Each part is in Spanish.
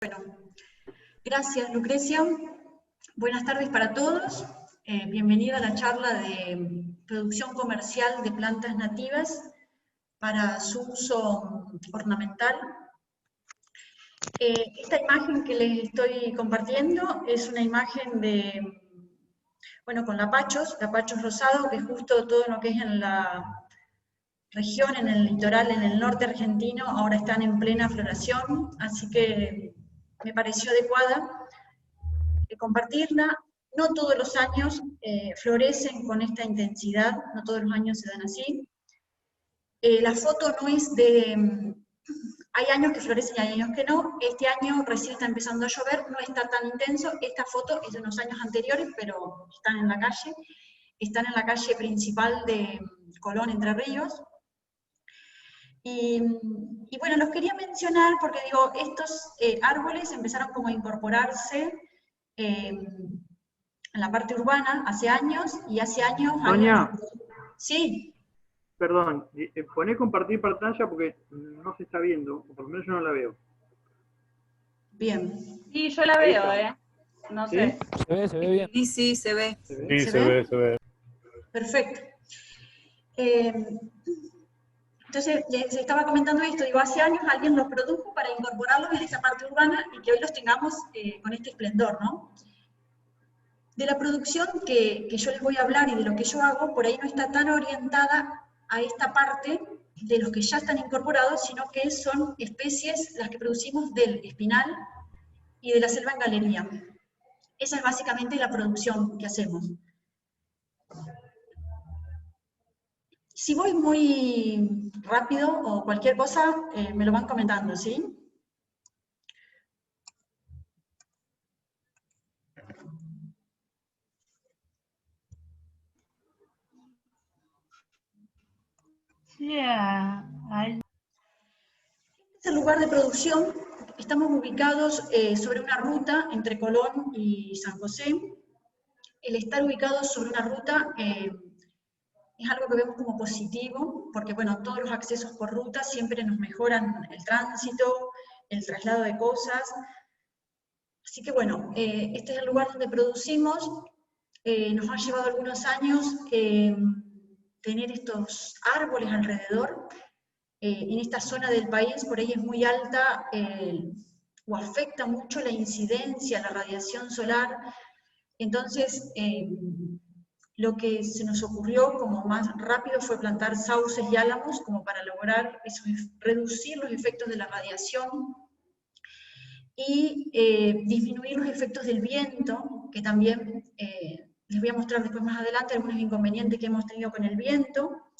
Bueno, gracias Lucrecia. Buenas tardes para todos. Bienvenida a la charla de producción comercial de plantas nativas para su uso ornamental. Esta imagen que les estoy compartiendo es una imagen de, bueno, con lapachos rosado, que es justo todo lo que es en la región, en el litoral, en el norte argentino, ahora están en plena floración, así que me pareció adecuada compartirla. No todos los años florecen con esta intensidad, no todos los años se dan así. La foto no es de... Hay años que florecen y hay años que no. Este año recién está empezando a llover, no está tan intenso. Esta foto es de unos años anteriores, pero están en la calle. Están en la calle principal de Colón, Entre Ríos. Y bueno, los quería mencionar porque digo, estos árboles empezaron como a incorporarse en la parte urbana hace años, y hace años... Sonia, sí. Perdón, poné compartir pantalla porque no se está viendo, o por lo menos yo no la veo. Bien. Sí, yo la veo, no ¿Sí? sé. Se ve bien. Sí, sí, se ve. Sí, se ve. Perfecto. Entonces, les estaba comentando esto, digo, hace años alguien los produjo para incorporarlos en esa parte urbana y que hoy los tengamos con este esplendor, ¿no? De la producción que yo les voy a hablar y de lo que yo hago, por ahí no está tan orientada a esta parte de los que ya están incorporados, sino que son especies las que producimos del espinal y de la selva en galería. Esa es básicamente la producción que hacemos. Si voy muy rápido o cualquier cosa, me lo van comentando, ¿sí? Este es el lugar de producción. Estamos ubicados sobre una ruta entre Colón y San José. El estar ubicados sobre una ruta es algo que vemos como positivo, porque bueno, todos los accesos por ruta siempre nos mejoran el tránsito, el traslado de cosas. Así que bueno, este es el lugar donde producimos. Nos ha llevado algunos años tener estos árboles alrededor. En esta zona del país, por ahí es muy alta o afecta mucho la incidencia, la radiación solar. Entonces, lo que se nos ocurrió como más rápido fue plantar sauces y álamos como para lograr reducir los efectos de la radiación y disminuir los efectos del viento, que también les voy a mostrar después más adelante algunos inconvenientes que hemos tenido con el viento.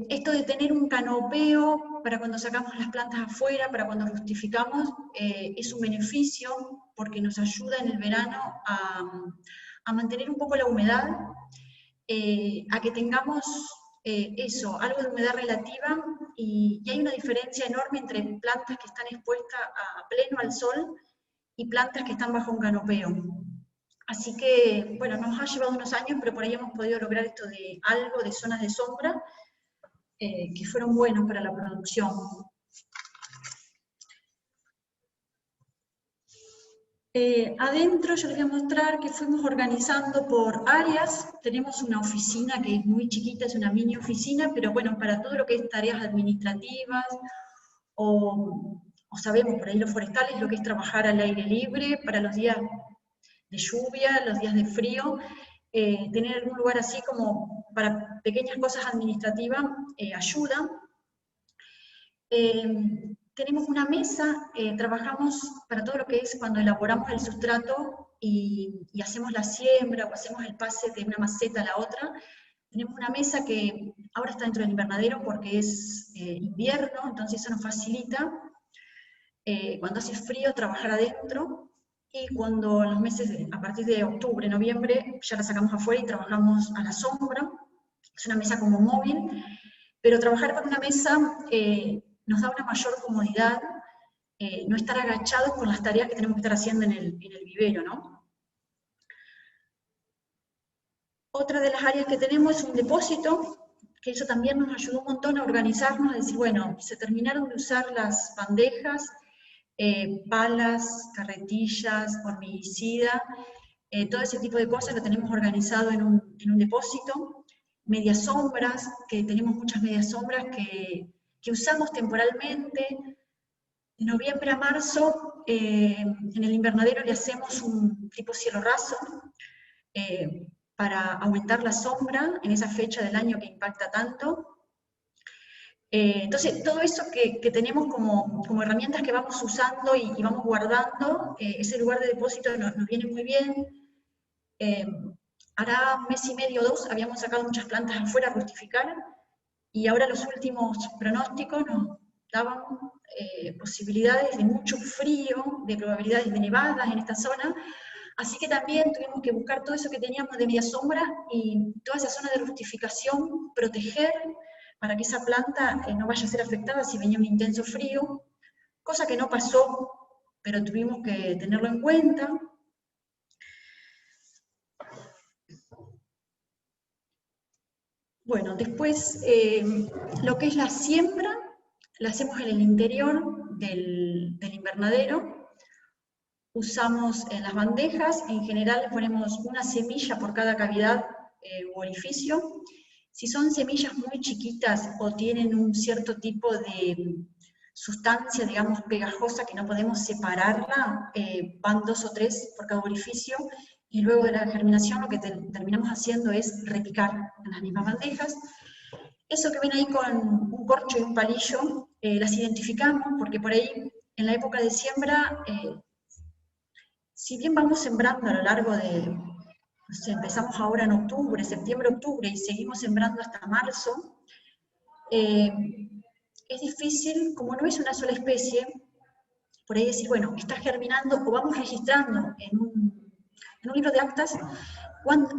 Esto de tener un canopeo para cuando sacamos las plantas afuera, para cuando rustificamos, es un beneficio porque nos ayuda en el verano a mantener un poco la humedad, a que tengamos algo de humedad relativa, y hay una diferencia enorme entre plantas que están expuestas a pleno al sol y plantas que están bajo un canopeo. Así que, bueno, nos ha llevado unos años, pero por ahí hemos podido lograr esto de algo de zonas de sombra que fueron buenos para la producción. Adentro yo les voy a mostrar que fuimos organizando por áreas. Tenemos una oficina que es muy chiquita, es una mini oficina, pero bueno, para todo lo que es tareas administrativas, o sabemos por ahí los forestales, lo que es trabajar al aire libre, para los días de lluvia, los días de frío, tener algún lugar así como para pequeñas cosas administrativas ayuda. Tenemos una mesa, trabajamos para todo lo que es cuando elaboramos el sustrato y hacemos la siembra o hacemos el pase de una maceta a la otra. Tenemos una mesa que ahora está dentro del invernadero porque es invierno, entonces eso nos facilita cuando hace frío trabajar adentro, y cuando en los meses, a partir de octubre, noviembre, ya la sacamos afuera y trabajamos a la sombra. Es una mesa como móvil, pero trabajar con una mesa nos da una mayor comodidad, no estar agachados con las tareas que tenemos que estar haciendo en el vivero, ¿no? Otra de las áreas que tenemos es un depósito, que eso también nos ayudó un montón a organizarnos, a decir, bueno, se terminaron de usar las bandejas, palas, carretillas, hormiguicida, todo ese tipo de cosas lo tenemos organizado en un depósito. Medias sombras, que tenemos muchas medias sombras que usamos temporalmente. De noviembre a marzo, en el invernadero le hacemos un tipo cielo raso, para aumentar la sombra en esa fecha del año que impacta tanto. Entonces, todo eso que tenemos como herramientas que vamos usando y vamos guardando, ese lugar de depósito nos viene muy bien. Hará un mes y medio o 2 habíamos sacado muchas plantas afuera a rustificar, y ahora los últimos pronósticos nos daban posibilidades de mucho frío, de probabilidades de nevadas en esta zona, así que también tuvimos que buscar todo eso que teníamos de media sombra y toda esa zona de rustificación, proteger para que esa planta no vaya a ser afectada si venía un intenso frío, cosa que no pasó, pero tuvimos que tenerlo en cuenta. Bueno, después lo que es la siembra, la hacemos en el interior del invernadero. Usamos en las bandejas, en general ponemos una semilla por cada cavidad u orificio. Si son semillas muy chiquitas o tienen un cierto tipo de sustancia, digamos, pegajosa que no podemos separarla, van 2 o 3 por cada orificio, y luego de la germinación lo que terminamos haciendo es repicar en las mismas bandejas. Eso que ven ahí con un corcho y un palillo, las identificamos porque por ahí en la época de siembra, si bien vamos sembrando a lo largo de, no sé, empezamos ahora en octubre, septiembre, octubre, y seguimos sembrando hasta marzo, es difícil, como no es una sola especie, por ahí decir, bueno, está germinando, o vamos registrando en un libro de actas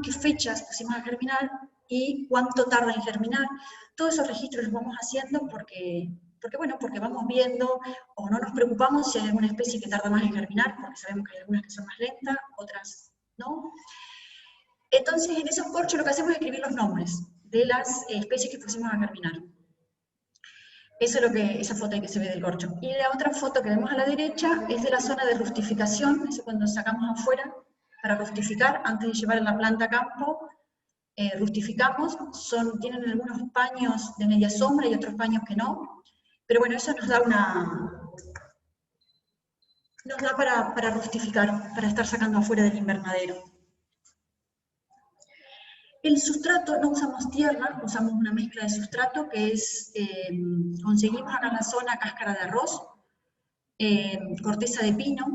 qué fechas pusimos a germinar y cuánto tarda en germinar. Todos esos registros los vamos haciendo porque vamos viendo, o no nos preocupamos si hay alguna especie que tarda más en germinar, porque sabemos que hay algunas que son más lentas, otras no. Entonces, en esos corchos lo que hacemos es escribir los nombres de las especies que pusimos a germinar. Eso es esa foto que se ve del corcho. Y la otra foto que vemos a la derecha es de la zona de rustificación, es cuando sacamos afuera para rustificar, antes de llevar la planta a campo, rustificamos, tienen algunos paños de media sombra y otros paños que no, pero bueno, eso nos da para rustificar, para estar sacando afuera del invernadero. El sustrato, no usamos tierra, usamos una mezcla de sustrato que es, conseguimos acá en la zona cáscara de arroz, corteza de pino,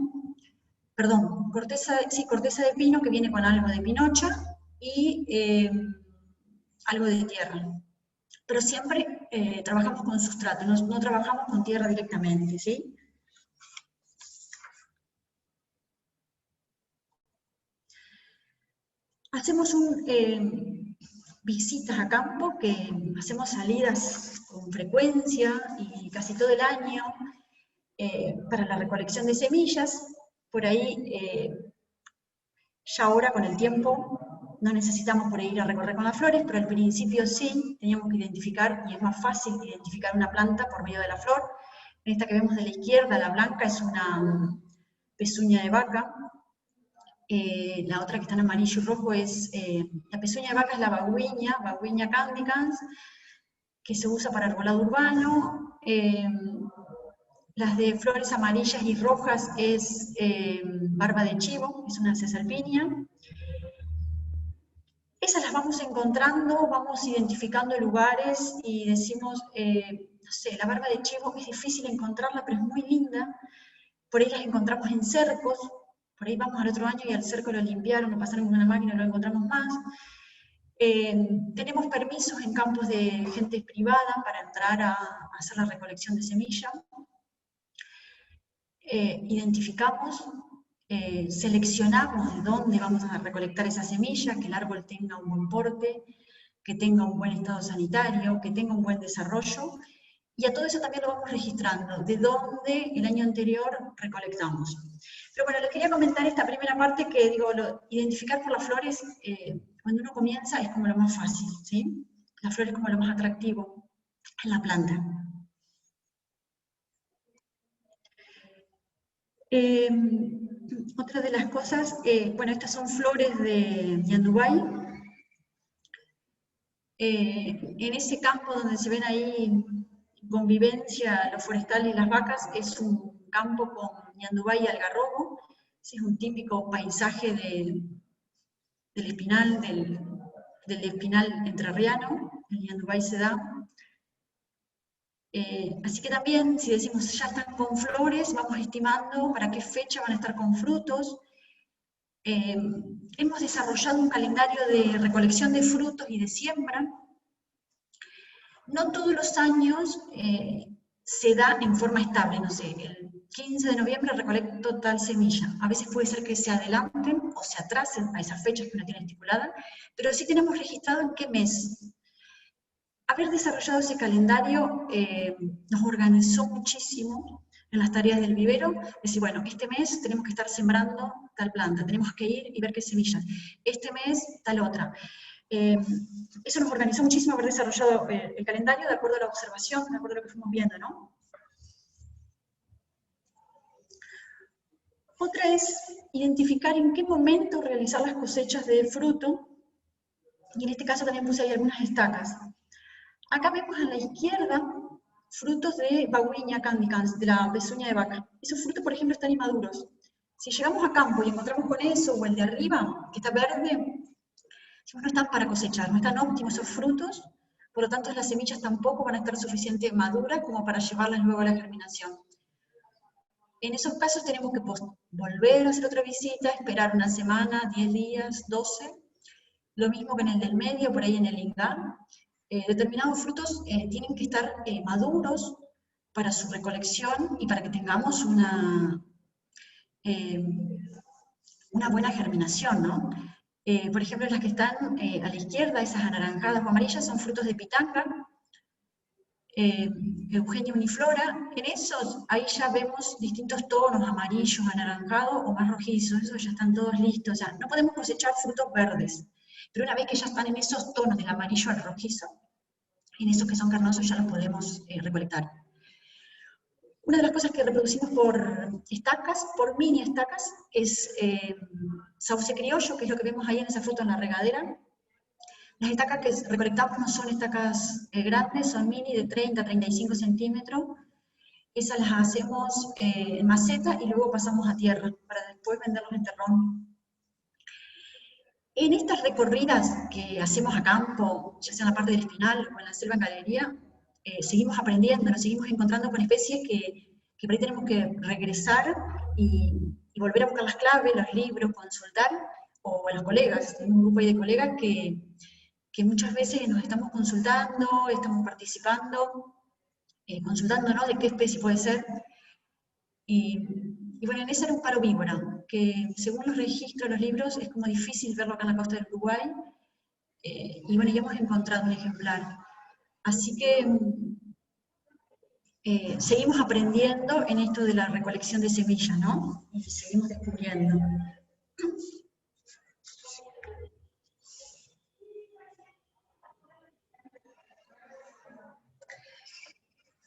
corteza de pino que viene con algo de pinocha y algo de tierra. Pero siempre trabajamos con sustrato, no trabajamos con tierra directamente, ¿sí? Hacemos visitas a campo, que hacemos salidas con frecuencia y casi todo el año para la recolección de semillas. Por ahí, ya ahora con el tiempo, no necesitamos por ahí ir a recorrer con las flores, pero al principio sí, teníamos que identificar, y es más fácil identificar una planta por medio de la flor. En esta que vemos de la izquierda, la blanca, es una pezuña de vaca. La otra que está en amarillo y rojo es, la pezuña de vaca es la Baguinia candicans, que se usa para arbolado urbano. Las de flores amarillas y rojas es barba de chivo, es una cesalpinia. Esas las vamos encontrando, vamos identificando lugares y decimos, no sé, la barba de chivo es difícil encontrarla, pero es muy linda. Por ahí las encontramos en cercos, por ahí vamos al otro año y al cerco lo limpiaron, lo pasaron con una máquina y lo encontramos más. Tenemos permisos en campos de gente privada para entrar a hacer la recolección de semilla. Identificamos, seleccionamos de dónde vamos a recolectar esa semilla, que el árbol tenga un buen porte, que tenga un buen estado sanitario, que tenga un buen desarrollo, y a todo eso también lo vamos registrando, de dónde el año anterior recolectamos. Pero bueno, les quería comentar esta primera parte que digo, identificar por las flores, cuando uno comienza es como lo más fácil, ¿sí? La flor es como lo más atractivo en la planta. Otra de las cosas, bueno, estas son flores de Ñandubay. En ese campo donde se ven ahí convivencia, los forestales y las vacas, es un campo con Ñandubay y algarrobo. Ese es un típico paisaje del espinal, del espinal entrerriano. El Ñandubay se da. Así que también, si decimos ya están con flores, vamos estimando para qué fecha van a estar con frutos. Hemos desarrollado un calendario de recolección de frutos y de siembra. No todos los años se da en forma estable, no sé, el 15 de noviembre recolecto tal semilla. A veces puede ser que se adelanten o se atrasen a esas fechas que uno tiene estipulada, pero sí tenemos registrado en qué mes. Haber desarrollado ese calendario nos organizó muchísimo en las tareas del vivero. Decir, bueno, este mes tenemos que estar sembrando tal planta, tenemos que ir y ver qué semillas. Este mes, tal otra. Eso nos organizó muchísimo haber desarrollado el calendario de acuerdo a la observación, de acuerdo a lo que fuimos viendo, ¿no? Otra es identificar en qué momento realizar las cosechas de fruto, y en este caso también puse ahí algunas estacas. Acá vemos a la izquierda frutos de Baguinia candicans, de la pezuña de vaca. Esos frutos, por ejemplo, están inmaduros. Si llegamos a campo y encontramos con eso, o el de arriba, que está verde, no están para cosechar, no están óptimos esos frutos, por lo tanto las semillas tampoco van a estar suficientemente maduras como para llevarlas luego a la germinación. En esos casos tenemos que volver a hacer otra visita, esperar una semana, 10 días, 12, lo mismo que en el del medio, por ahí en el lingán. Determinados frutos tienen que estar maduros para su recolección y para que tengamos una buena germinación, ¿no? Por ejemplo, las que están a la izquierda, esas anaranjadas o amarillas, son frutos de pitanga, Eugenia uniflora. En esos, ahí ya vemos distintos tonos, amarillos, anaranjados o más rojizos, esos ya están todos listos. Ya no podemos cosechar frutos verdes, pero una vez que ya están en esos tonos del amarillo al rojizo, en esos que son carnosos ya los podemos recolectar. Una de las cosas que reproducimos por estacas, por mini estacas, es sauce criollo, que es lo que vemos ahí en esa foto en la regadera. Las estacas que recolectamos no son estacas grandes, son mini de 30 a 35 centímetros. Esas las hacemos en maceta y luego pasamos a tierra para después venderlos en terrón. En estas recorridas que hacemos a campo, ya sea en la parte del espinal o en la selva en galería, seguimos aprendiendo, nos seguimos encontrando con especies que por ahí tenemos que regresar y volver a buscar las claves, los libros, consultar, o a los colegas. Tenemos un grupo ahí de colegas que muchas veces nos estamos consultando, estamos participando, consultándonos de qué especie puede ser. Y bueno, en ese era un paro víbora, que según los registros de los libros es como difícil verlo acá en la costa del Uruguay, y bueno, ya hemos encontrado un ejemplar. Así que seguimos aprendiendo en esto de la recolección de semillas, ¿no? Y seguimos descubriendo.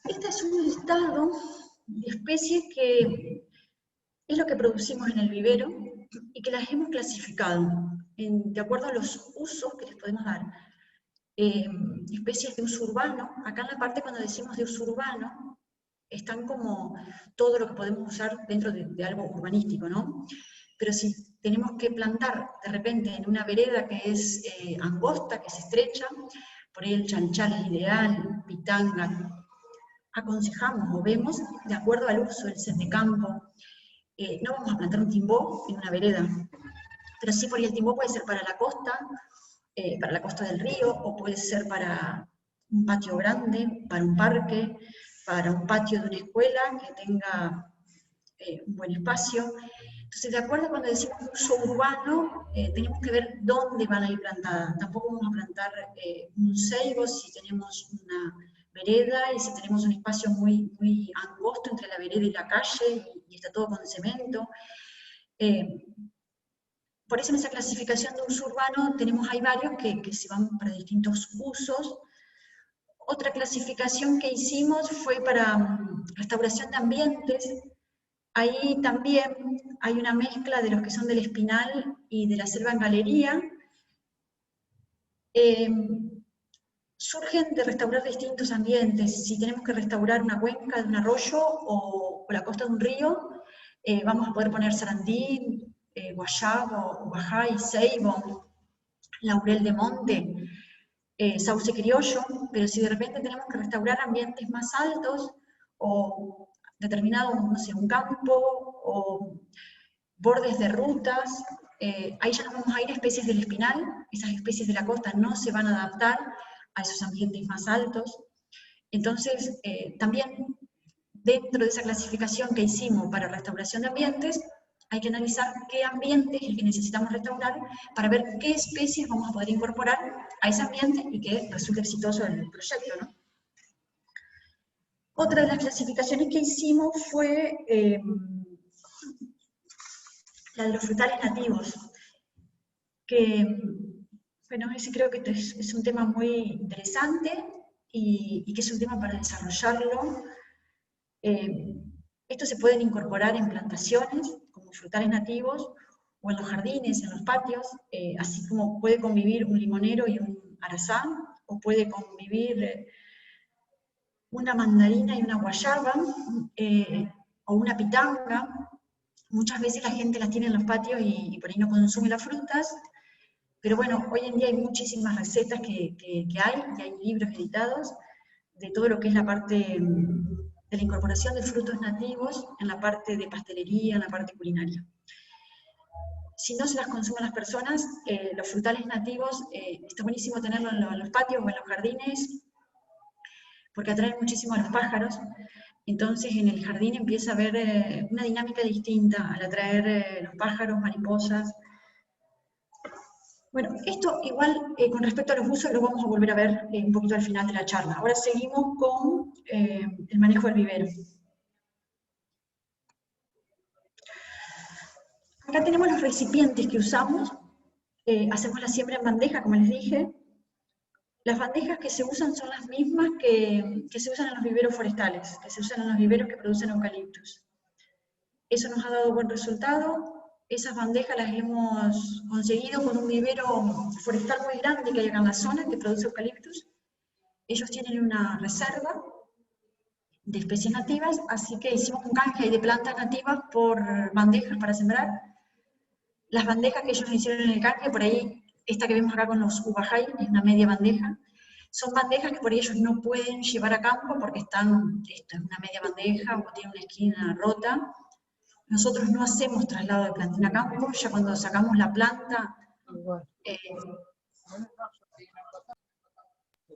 Este es un listado de especies que es lo que producimos en el vivero y que las hemos clasificado de acuerdo a los usos que les podemos dar. Especies de uso urbano, acá en la parte cuando decimos de uso urbano, están como todo lo que podemos usar dentro de algo urbanístico, ¿no? Pero si tenemos que plantar de repente en una vereda que es angosta, que es estrecha, por ahí el chanchal es ideal, pitanga, aconsejamos o vemos de acuerdo al uso del set de campo. No vamos a plantar un timbó en una vereda, pero sí por ahí el timbó puede ser para la costa del río, o puede ser para un patio grande, para un parque, para un patio de una escuela que tenga un buen espacio. Entonces, de acuerdo cuando decimos uso urbano, tenemos que ver dónde van a ir plantadas. Tampoco vamos a plantar un ceibo si tenemos una vereda y si tenemos un espacio muy, muy angosto entre la vereda y la calle y está todo con cemento. Por eso en esa clasificación de uso urbano tenemos ahí varios que se van para distintos usos. Otra clasificación que hicimos fue para restauración de ambientes. Ahí también hay una mezcla de los que son del Espinal y de la selva en galería. Surgen de restaurar distintos ambientes. Si tenemos que restaurar una cuenca de un arroyo o la costa de un río, vamos a poder poner sarandí, guayabo, guajay, ceibo, laurel de monte, sauce criollo, pero si de repente tenemos que restaurar ambientes más altos o determinado, no sé, un campo o bordes de rutas, ahí ya nos vamos a ir a especies del Espinal. Esas especies de la costa no se van a adaptar a esos ambientes más altos. Entonces, también dentro de esa clasificación que hicimos para restauración de ambientes, hay que analizar qué ambiente es el que necesitamos restaurar para ver qué especies vamos a poder incorporar a ese ambiente y que resulte exitoso el proyecto, ¿no? Otra de las clasificaciones que hicimos fue la de los frutales nativos, que, bueno, ese creo que es un tema muy interesante y que es un tema para desarrollarlo. Estos se pueden incorporar en plantaciones, como frutales nativos, o en los jardines, en los patios, así como puede convivir un limonero y un arazán, o puede convivir una mandarina y una guayaba, o una pitanga. Muchas veces la gente las tiene en los patios y por ahí no consume las frutas, pero bueno, hoy en día hay muchísimas recetas que hay, y hay libros editados de todo lo que es la parte de la incorporación de frutos nativos en la parte de pastelería, en la parte culinaria. Si no se las consumen las personas, los frutales nativos, está buenísimo tenerlos en los patios o en los jardines, porque atraen muchísimo a los pájaros. Entonces en el jardín empieza a haber una dinámica distinta al atraer los pájaros, mariposas. Bueno, esto igual con respecto a los usos lo vamos a volver a ver un poquito al final de la charla. Ahora seguimos con el manejo del vivero. Acá tenemos los recipientes que usamos. Hacemos la siembra en bandeja, como les dije. Las bandejas que se usan son las mismas que se usan en los viveros forestales, que se usan en los viveros que producen eucaliptus. Eso nos ha dado buen resultado. Esas bandejas las hemos conseguido con un vivero forestal muy grande que hay acá en la zona, que produce eucaliptus. Ellos tienen una reserva de especies nativas, así que hicimos un canje de plantas nativas por bandejas para sembrar. Las bandejas que ellos hicieron en el canje, por ahí, esta que vemos acá con los ubajay, es una media bandeja. Son bandejas que por ahí ellos no pueden llevar a campo porque están, esto es una media bandeja o tiene una esquina rota. Nosotros no hacemos traslado de plantín a campo, ya cuando sacamos la planta,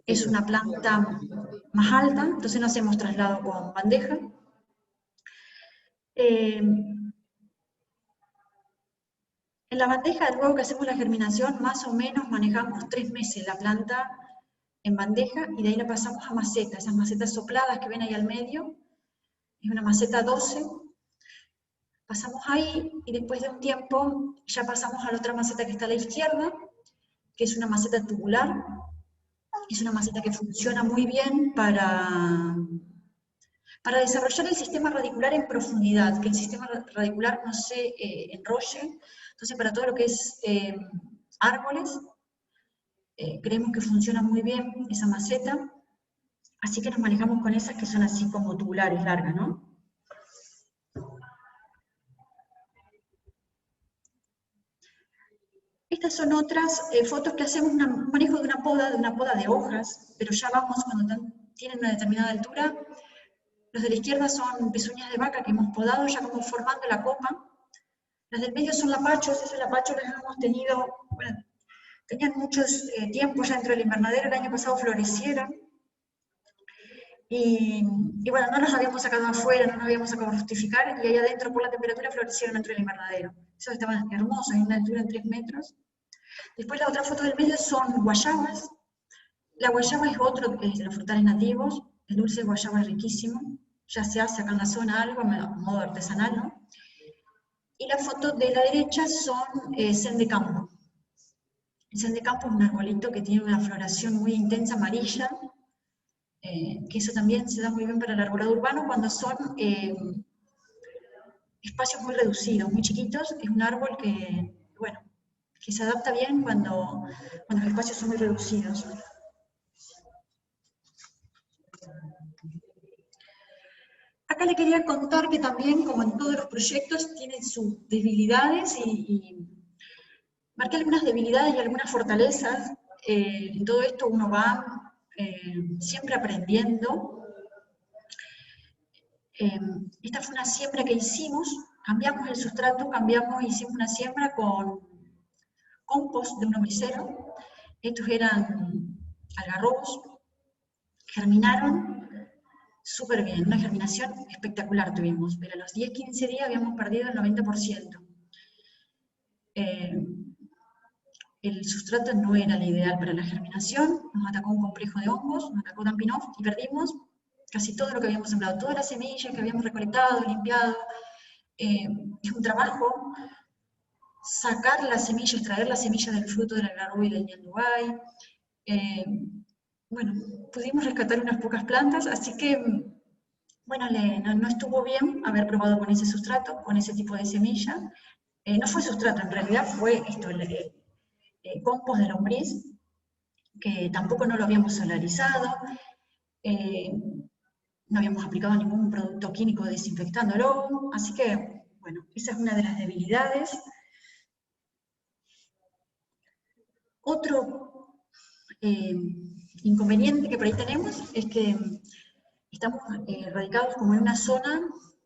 es una planta más alta, entonces no hacemos traslado con bandeja. En la bandeja, luego que hacemos la germinación, más o menos manejamos 3 meses la planta en bandeja, y de ahí la pasamos a maceta, esas macetas sopladas que ven ahí al medio, es una maceta 12, pasamos ahí, y después de un tiempo ya pasamos a la otra maceta que está a la izquierda, que es una maceta tubular. Es una maceta que funciona muy bien para desarrollar el sistema radicular en profundidad, que el sistema radicular no se enrolle. Entonces, para todo lo que es árboles, creemos que funciona muy bien esa maceta, así que nos manejamos con esas que son así como tubulares, largas, ¿no? Estas son otras fotos que hacemos un manejo de una poda de hojas, pero ya vamos cuando tienen una determinada altura. Los de la izquierda son pezuñas de vaca que hemos podado ya como formando la copa. Las del medio son lapachos, esos lapachos los hemos tenido, bueno, tenían muchos tiempos ya dentro del invernadero, el año pasado florecieron. Y bueno, no los habíamos sacado afuera, no los habíamos sacado a fructificar, y ahí adentro por la temperatura florecieron dentro del invernadero. Esos estaban hermosos, en una altura de 3 metros. Después la otra foto del medio son guayabas. La guayaba es otro de los frutales nativos. El dulce de guayaba es riquísimo. Ya se hace acá en la zona algo, a modo artesanal, ¿no? Y la foto de la derecha son sen de campo. El sen de campo es un arbolito que tiene una floración muy intensa, amarilla, que eso también se da muy bien para el arbolado urbano cuando son espacios muy reducidos, muy chiquitos. Es un árbol que, bueno, que se adapta bien cuando los espacios son muy reducidos. Acá le quería contar que también, como en todos los proyectos, tiene sus debilidades y marqué algunas debilidades y algunas fortalezas. En todo esto uno va siempre aprendiendo. Esta fue una siembra que hicimos, cambiamos el sustrato, hicimos una siembra con compost de un ombricero. Estos eran algarrobos, germinaron súper bien, una germinación espectacular tuvimos, pero a los 10-15 días habíamos perdido el 90%. El sustrato no era el ideal para la germinación, nos atacó un complejo de hongos, nos atacó Dampinov y perdimos casi todo lo que habíamos sembrado, todas las semillas que habíamos recolectado, limpiado. Es un trabajo sacar las semillas, extraer las semillas del fruto del algarrobo y del ñandubay. Bueno, pudimos rescatar unas pocas plantas, así que, bueno, no estuvo bien haber probado con ese sustrato, con ese tipo de semilla. No fue sustrato, en realidad fue esto, el compost de lombriz, que tampoco no lo habíamos solarizado, no habíamos aplicado ningún producto químico desinfectándolo, así que, bueno, esa es una de las debilidades. Otro inconveniente que por ahí tenemos es que estamos radicados como en una zona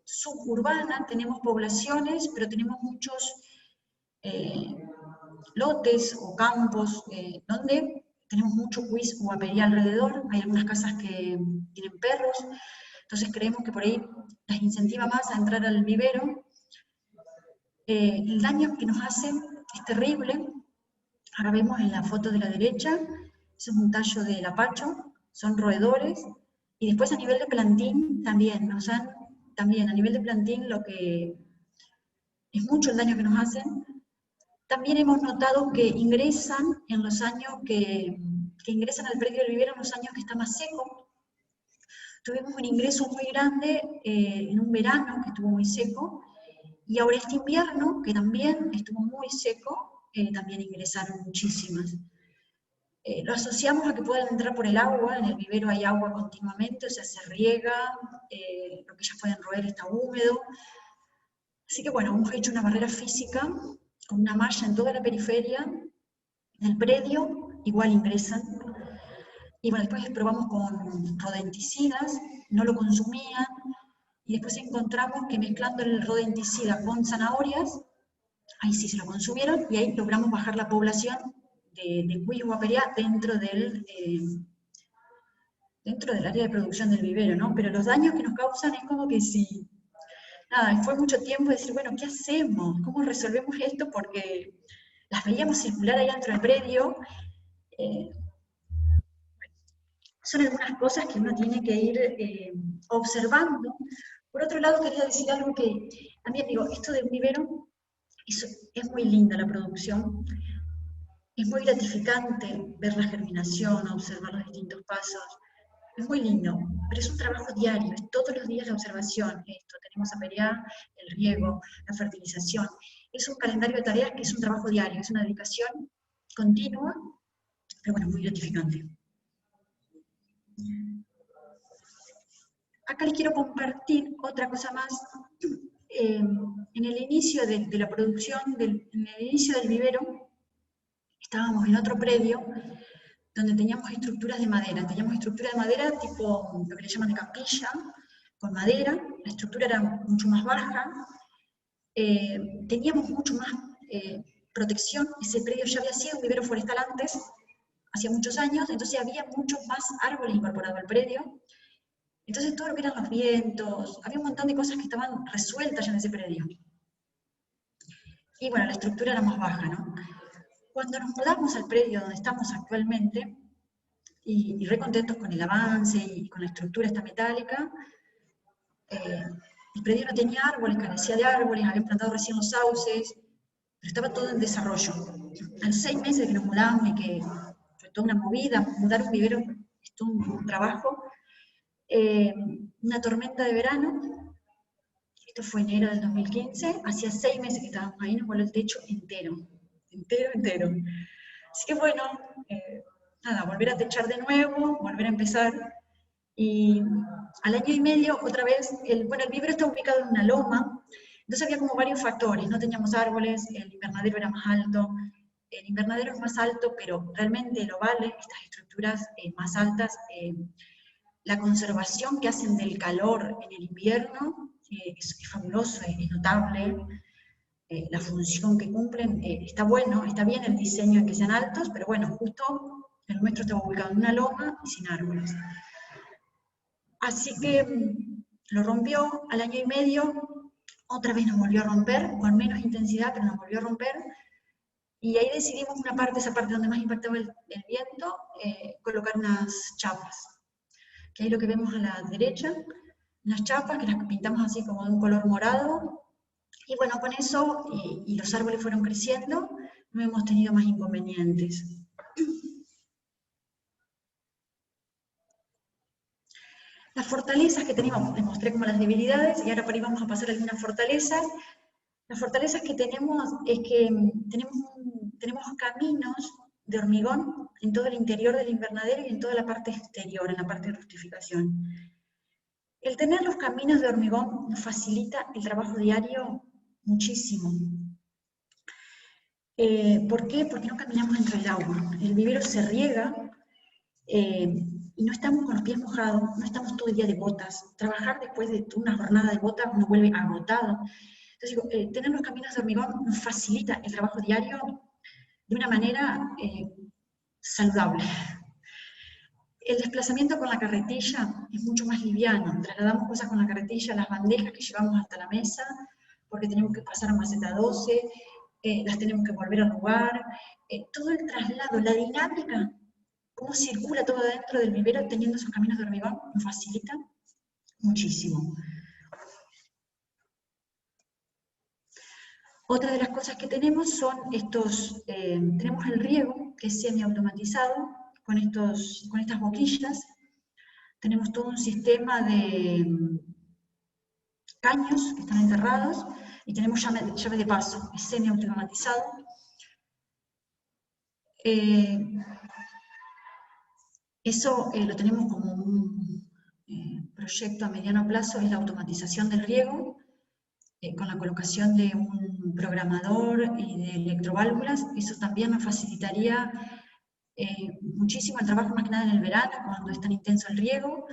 suburbana, tenemos poblaciones, pero tenemos muchos lotes o campos donde tenemos mucho cuis o apería alrededor. Hay algunas casas que tienen perros, entonces creemos que por ahí las incentiva más a entrar al vivero. El daño que nos hace es terrible. Ahora vemos en la foto de la derecha, ese es un tallo de lapacho, son roedores, y después a nivel de plantín también, nos dan, también a nivel de plantín lo que es mucho el daño que nos hacen. También hemos notado que ingresan en los años que ingresan al predio del vivero en los años que está más seco. Tuvimos un ingreso muy grande en un verano que estuvo muy seco, y ahora este invierno, que también estuvo muy seco, también ingresaron muchísimas. Lo asociamos a que puedan entrar por el agua, en el vivero hay agua continuamente, o sea, se riega, lo que ellas pueden roer está húmedo. Así que bueno, hemos hecho una barrera física con una malla en toda la periferia del predio, igual ingresan. Y bueno, después probamos con rodenticidas, no lo consumían, y después encontramos que mezclando el rodenticida con zanahorias, ahí sí se lo consumieron, y ahí logramos bajar la población de cuis o apería dentro del área de producción del vivero, ¿no? Pero los daños que nos causan es como que si... Nada, fue mucho tiempo de decir, bueno, ¿qué hacemos? ¿Cómo resolvemos esto? Porque las veíamos circular ahí dentro del predio. Son algunas cosas que uno tiene que ir observando. Por otro lado, quería decir algo que también digo, esto de un vivero es muy linda la producción, es muy gratificante ver la germinación, observar los distintos pasos, es muy lindo, pero es un trabajo diario, es todos los días la observación, esto, tenemos apería, el riego, la fertilización, es un calendario de tareas que es un trabajo diario, es una dedicación continua, pero bueno, muy gratificante. Acá les quiero compartir otra cosa más. En el inicio de la producción, en el inicio del vivero, estábamos en otro predio donde teníamos estructuras de madera. Teníamos estructura de madera tipo lo que le llaman de capilla, con madera. La estructura era mucho más baja. Teníamos mucho más protección. Ese predio ya había sido un vivero forestal antes, hacía muchos años, entonces había muchos más árboles incorporados al predio. Entonces todo lo que eran los vientos, había un montón de cosas que estaban resueltas ya en ese predio. Y bueno, la estructura era más baja, ¿no? Cuando nos mudamos al predio donde estamos actualmente, y re contentos con el avance y con la estructura esta metálica, el predio no tenía árboles, carecía de árboles, habían plantado recién los sauces, pero estaba todo en desarrollo. A los 6 meses que nos mudamos y que fue toda una movida, mudar un vivero es todo un trabajo, una tormenta de verano, Esto fue enero del 2015, hacía 6 meses que estábamos ahí, nos voló el techo entero, entero. Así que bueno, nada, volver a techar de nuevo, volver a empezar. Y al año y medio, otra vez, el vivero está ubicado en una loma, entonces había como varios factores, no teníamos árboles, el invernadero era más alto, el invernadero es más alto, pero realmente lo vale, estas estructuras más altas, la conservación que hacen del calor en el invierno es fabuloso, es notable, la función que cumplen, está bueno, está bien el diseño en que sean altos, pero bueno, justo el nuestro estaba ubicado en una loma y sin árboles. Así que lo rompió al año y medio, otra vez nos volvió a romper, con menos intensidad, pero nos volvió a romper, y ahí decidimos esa parte donde más impactaba el viento, colocar unas chapas. Que ahí lo que vemos a la derecha, unas chapas que las pintamos así como de un color morado, y bueno, con eso, y los árboles fueron creciendo, no hemos tenido más inconvenientes. Las fortalezas que teníamos, les mostré como las debilidades, y ahora por ahí vamos a pasar a algunas fortalezas. Las fortalezas que tenemos es que tenemos caminos de hormigón en todo el interior del invernadero y en toda la parte exterior, en la parte de rustificación. El tener los caminos de hormigón nos facilita el trabajo diario muchísimo. ¿Por qué? Porque no caminamos entre el agua. El vivero se riega y no estamos con los pies mojados, no estamos todo el día de botas. Trabajar después de una jornada de botas nos vuelve agotado. Entonces digo, tener los caminos de hormigón nos facilita el trabajo diario de una manera saludable. El desplazamiento con la carretilla es mucho más liviano. Trasladamos cosas con la carretilla, las bandejas que llevamos hasta la mesa, porque tenemos que pasar a maceta 12, las tenemos que volver al lugar. Todo el traslado, la dinámica, cómo circula todo dentro del vivero teniendo esos caminos de hormigón, nos facilita muchísimo. Otra de las cosas que tenemos son estos, tenemos el riego, que es semiautomatizado, con estas boquillas. Tenemos todo un sistema de caños que están enterrados, y tenemos llave de paso, es semiautomatizado. Eso lo tenemos como un proyecto a mediano plazo, es la automatización del riego, con la colocación de un programador y de electroválvulas. Eso también nos facilitaría muchísimo el trabajo, más que nada en el verano, cuando es tan intenso el riego.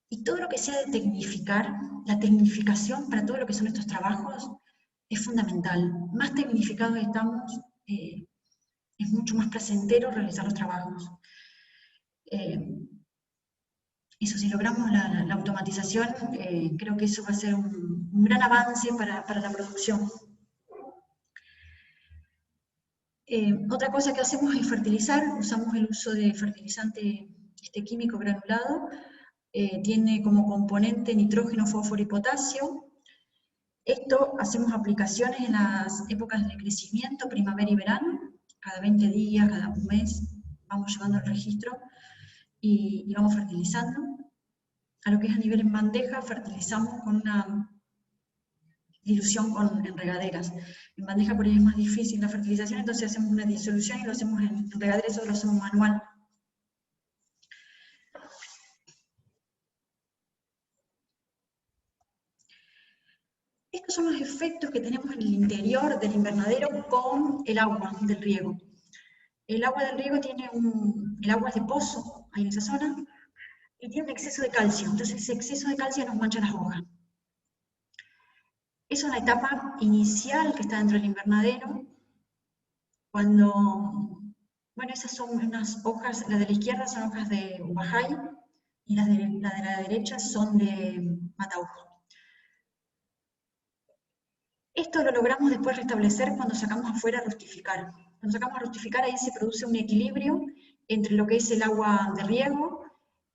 Y todo lo que sea de tecnificar, la tecnificación para todo lo que son estos trabajos es fundamental. Más tecnificados estamos, es mucho más placentero realizar los trabajos. Eso, si logramos la automatización, creo que eso va a ser un gran avance para la producción. Otra cosa que hacemos es fertilizar, usamos el uso de fertilizante químico granulado, tiene como componente nitrógeno, fósforo y potasio. Esto hacemos aplicaciones en las épocas de crecimiento, primavera y verano, cada 20 días, cada un mes, vamos llevando el registro y vamos fertilizando. A lo que es a nivel en bandeja, fertilizamos con una dilución en regaderas. En bandeja por ahí es más difícil la fertilización, entonces hacemos una disolución y lo hacemos en regaderas, eso lo hacemos manual. Estos son los efectos que tenemos en el interior del invernadero con el agua del riego. El agua del riego el agua es de pozo, ahí en esa zona, y tiene un exceso de calcio. Entonces ese exceso de calcio nos mancha las hojas. Esa es la etapa inicial que está dentro del invernadero, cuando, bueno, esas son unas hojas, las de la izquierda son hojas de ubajay, y las de la derecha son de mataujo. Esto lo logramos después restablecer cuando sacamos afuera a rustificar. Cuando sacamos a rustificar, ahí se produce un equilibrio entre lo que es el agua de riego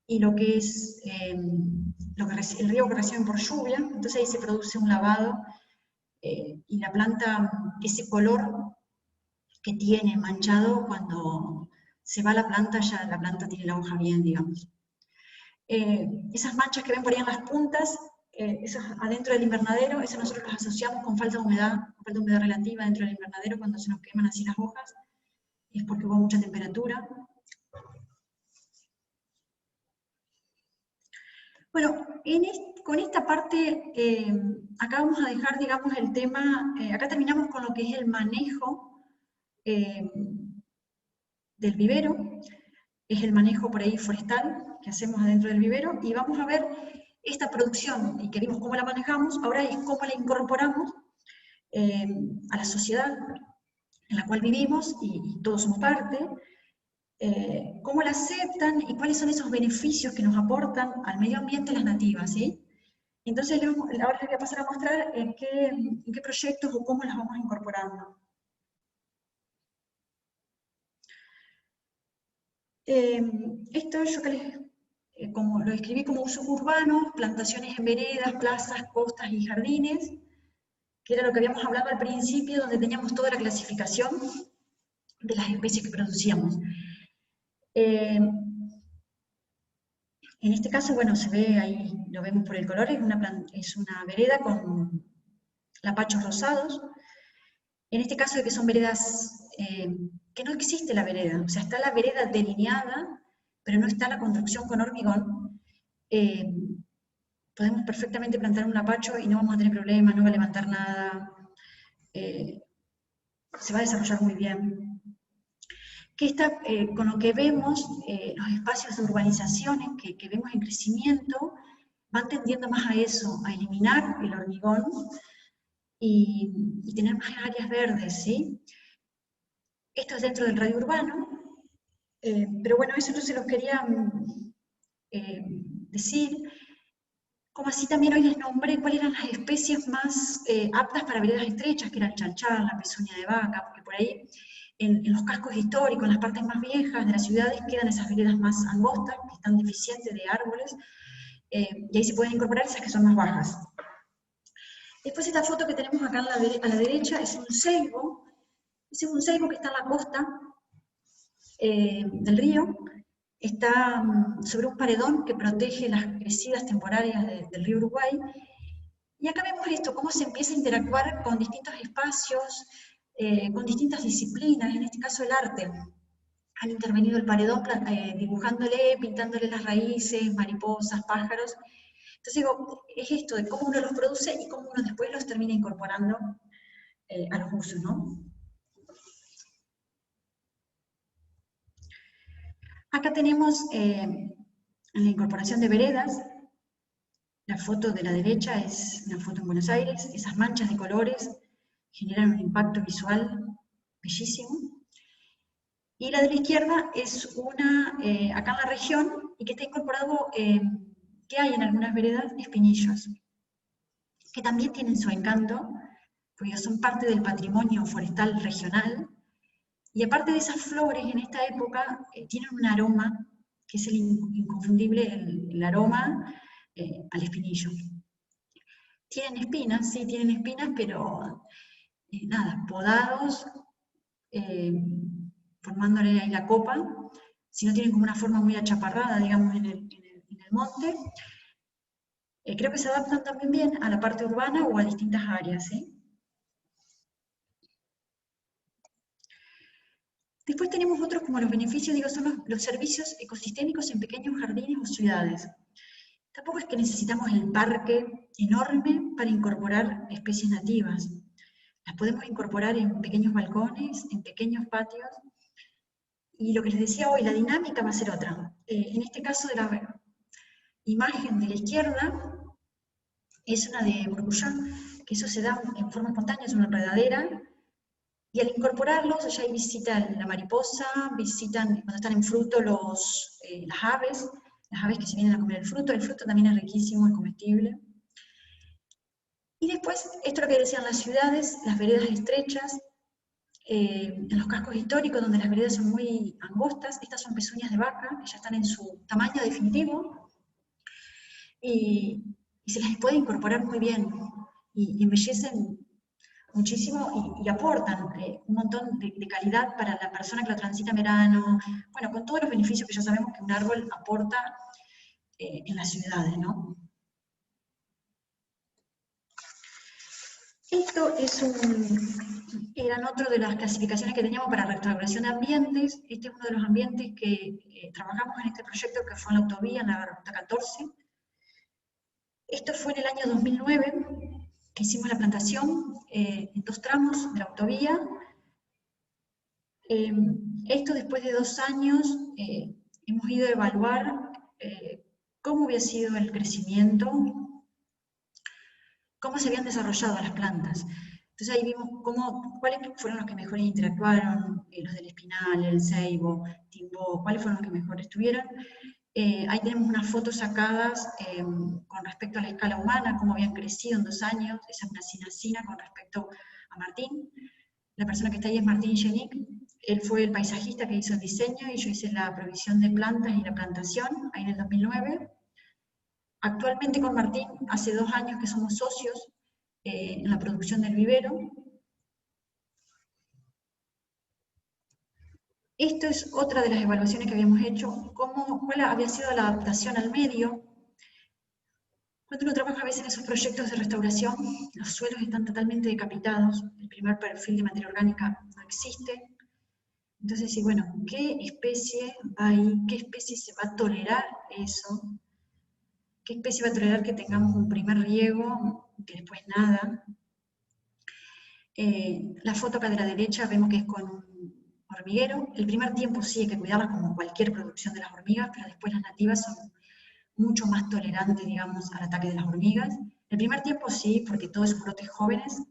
y lo que es el riego que reciben por lluvia. Entonces ahí se produce un lavado y la planta, ese color que tiene manchado, cuando se va la planta, ya la planta tiene la hoja bien, digamos. Esas manchas que ven por ahí en las puntas Eso adentro del invernadero, eso nosotros los asociamos con falta de humedad relativa dentro del invernadero, cuando se nos queman así las hojas, es porque hubo mucha temperatura. Bueno, con esta parte, acá vamos a dejar, digamos, el tema, acá terminamos con lo que es el manejo del vivero, es el manejo por ahí forestal que hacemos adentro del vivero, y vamos a ver esta producción, y que vimos cómo la manejamos, ahora es cómo la incorporamos a la sociedad en la cual vivimos, y todos somos parte, cómo la aceptan y cuáles son esos beneficios que nos aportan al medio ambiente las nativas, ¿sí? Entonces ahora les voy a pasar a mostrar en qué proyectos o cómo las vamos incorporando. Esto yo como lo describí como usos urbanos, plantaciones en veredas, plazas, costas y jardines, que era lo que habíamos hablado al principio, donde teníamos toda la clasificación de las especies que producíamos. En este caso, bueno, se ve ahí, lo vemos por el color, es una vereda con lapachos rosados. En este caso de que son veredas, que no existe la vereda, o sea, está la vereda delineada, pero no está la construcción con hormigón. Podemos perfectamente plantar un lapacho y no vamos a tener problemas, no va a levantar nada, se va a desarrollar muy bien. Que está, con lo que vemos, los espacios de urbanizaciones que vemos en crecimiento, van tendiendo más a eso, a eliminar el hormigón y tener más áreas verdes, ¿sí? Esto es dentro del radio urbano, pero bueno, eso no se los quería decir, como así también hoy les nombré cuáles eran las especies más aptas para veredas estrechas, que era el chalchal, la pezuña de vaca, porque por ahí en los cascos históricos, en las partes más viejas de las ciudades, quedan esas veredas más angostas, que están deficientes de árboles, y ahí se pueden incorporar esas que son más bajas. Después esta foto que tenemos acá a la derecha es un ceibo. Ese es un ceibo que está en la costa del río, está sobre un paredón que protege las crecidas temporarias del río Uruguay, y acá vemos esto, cómo se empieza a interactuar con distintos espacios, con distintas disciplinas, en este caso el arte. Han intervenido el paredón dibujándole, pintándole las raíces, mariposas, pájaros. Entonces digo, es esto de cómo uno los produce y cómo uno después los termina incorporando a los usos, ¿no? Acá tenemos en la incorporación de veredas, la foto de la derecha es una foto en Buenos Aires, esas manchas de colores generan un impacto visual bellísimo. Y la de la izquierda es una, acá en la región, y que está incorporado, que hay en algunas veredas, espinillos, que también tienen su encanto, porque son parte del patrimonio forestal regional, y aparte de esas flores, en esta época, tienen un aroma, que es el inconfundible, el aroma al espinillo. Tienen espinas, sí, tienen espinas, pero nada, podados, formándole ahí la copa, si no tienen como una forma muy achaparrada, digamos, en el monte. Creo que se adaptan también bien a la parte urbana o a distintas áreas, ¿sí? Después tenemos otros como los beneficios, digo, son los servicios ecosistémicos en pequeños jardines o ciudades. Tampoco es que necesitamos el parque enorme para incorporar especies nativas. Las podemos incorporar en pequeños balcones, en pequeños patios. Y lo que les decía hoy, la dinámica va a ser otra. En este caso de la imagen de la izquierda, es una de burbuja, que eso se da en forma espontánea, es una enredadera, y al incorporarlos, allá ahí visitan la mariposa, visitan cuando están en fruto las aves que se vienen a comer el fruto también es riquísimo, es comestible. Y después, esto es lo que decían las ciudades, las veredas estrechas, en los cascos históricos donde las veredas son muy angostas, estas son pezuñas de vaca, que ya están en su tamaño definitivo, y se las puede incorporar muy bien, y embellecen muchísimo y aportan un montón de calidad para la persona que lo transita en verano, bueno, con todos los beneficios que ya sabemos que un árbol aporta en las ciudades, ¿no? Esto eran otra de las clasificaciones que teníamos para restauración de ambientes. Este es uno de los ambientes que trabajamos en este proyecto, que fue en la autovía, en la ruta 14. Esto fue en el año 2009, que hicimos la plantación en 2 tramos de la autovía. Esto después de 2 años hemos ido a evaluar cómo había sido el crecimiento, cómo se habían desarrollado las plantas. Entonces ahí vimos cuáles fueron los que mejor interactuaron, los del espinal, el ceibo, timbó, cuáles fueron los que mejor estuvieron. Ahí tenemos unas fotos sacadas con respecto a la escala humana, cómo habían crecido en 2 años, esa es una cinacina con respecto a Martín. La persona que está ahí es Martín Yenick, él fue el paisajista que hizo el diseño y yo hice la provisión de plantas y la plantación, ahí en el 2009. Actualmente con Martín, hace 2 años que somos socios en la producción del vivero. Esto es otra de las evaluaciones que habíamos hecho, cuál había sido la adaptación al medio. Cuando uno trabaja a veces en esos proyectos de restauración, los suelos están totalmente decapitados, el primer perfil de materia orgánica no existe. Entonces, sí, bueno, ¿qué especie va ahí? ¿Qué especie se va a tolerar eso? ¿Qué especie va a tolerar que tengamos un primer riego, que después nada? La foto acá de la derecha vemos que es con un hormiguero. El primer tiempo sí hay que cuidarlas como cualquier producción de las hormigas, pero después las nativas son mucho más tolerantes, digamos, al ataque de las hormigas. El primer tiempo sí, porque todos esos brotes jóvenes,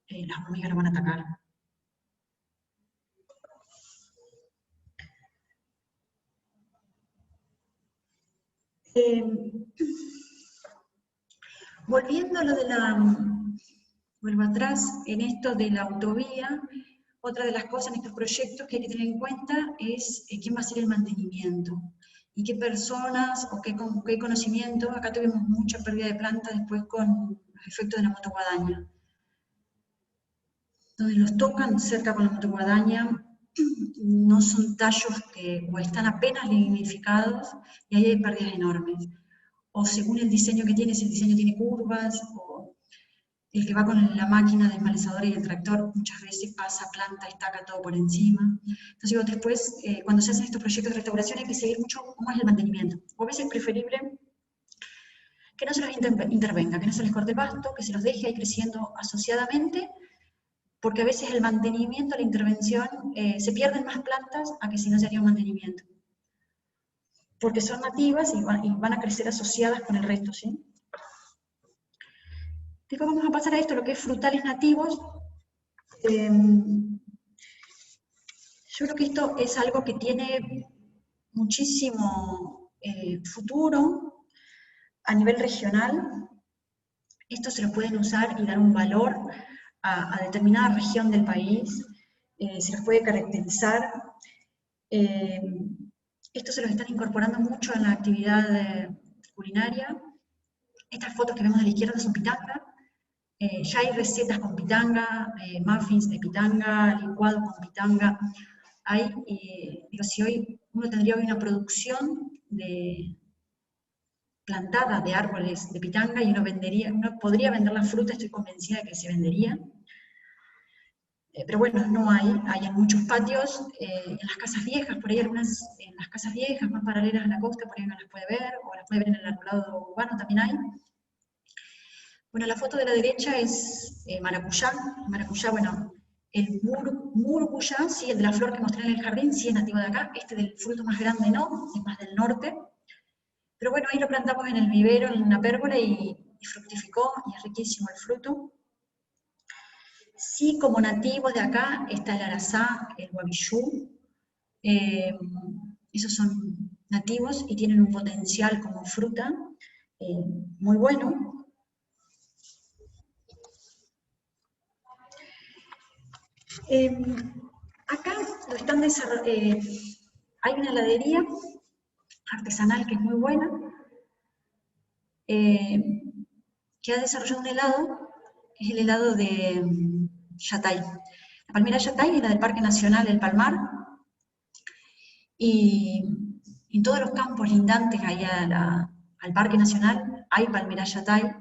las hormigas lo van a atacar. Volviendo a lo de vuelvo atrás, en esto de la autovía, otra de las cosas en estos proyectos que hay que tener en cuenta es quién va a hacer el mantenimiento, y qué personas, o qué conocimiento. Acá tuvimos mucha pérdida de plantas después con los efectos de la motoguadaña. Donde los tocan cerca con la motoguadaña, no son tallos que o están apenas lignificados, y ahí hay pérdidas enormes. O según el diseño que tiene, si el diseño tiene curvas, o el que va con la máquina desmalezadora y el tractor, muchas veces pasa planta, estaca todo por encima. Entonces digo, después, cuando se hacen estos proyectos de restauración hay que seguir mucho cómo es el mantenimiento. O a veces es preferible que no se los intervenga, que no se les corte el pasto, que se los deje ahí creciendo asociadamente, porque a veces el mantenimiento, la intervención, se pierden más plantas a que si no se haría un mantenimiento. Porque son nativas y van a crecer asociadas con el resto, ¿sí? Después vamos a pasar a esto, lo que es frutales nativos. Yo creo que esto es algo que tiene muchísimo futuro a nivel regional. Esto se lo pueden usar y dar un valor a determinada región del país, se los puede caracterizar. Esto se los están incorporando mucho en la actividad culinaria. Estas fotos que vemos a la izquierda son pitanga. Ya hay recetas con pitanga, muffins de pitanga, licuado con pitanga. Digo, si hoy uno tendría hoy una producción plantada de árboles de pitanga y uno podría vender la fruta, estoy convencida de que se vendería. Pero bueno, no hay en muchos patios, en las casas viejas, por ahí algunas, en las casas viejas más paralelas a la costa, por ahí uno las puede ver, o las puede ver en el arbolado urbano, también hay. Bueno, la foto de la derecha es maracuyá. Maracuyá, bueno, el murcuyá, sí, el de la flor que mostré en el jardín, sí es nativo de acá. Este del fruto más grande no, es más del norte. Pero bueno, ahí lo plantamos en el vivero, en una pérgola, y fructificó, y es riquísimo el fruto. Sí, como nativos de acá está el arazá, el guavillú. Esos son nativos y tienen un potencial como fruta muy bueno. Acá lo están hay una heladería artesanal que es muy buena, que ha desarrollado un helado, es el helado de Yatay. La palmera Yatay es la del Parque Nacional del Palmar, y en todos los campos lindantes ahí al Parque Nacional hay palmera Yatay.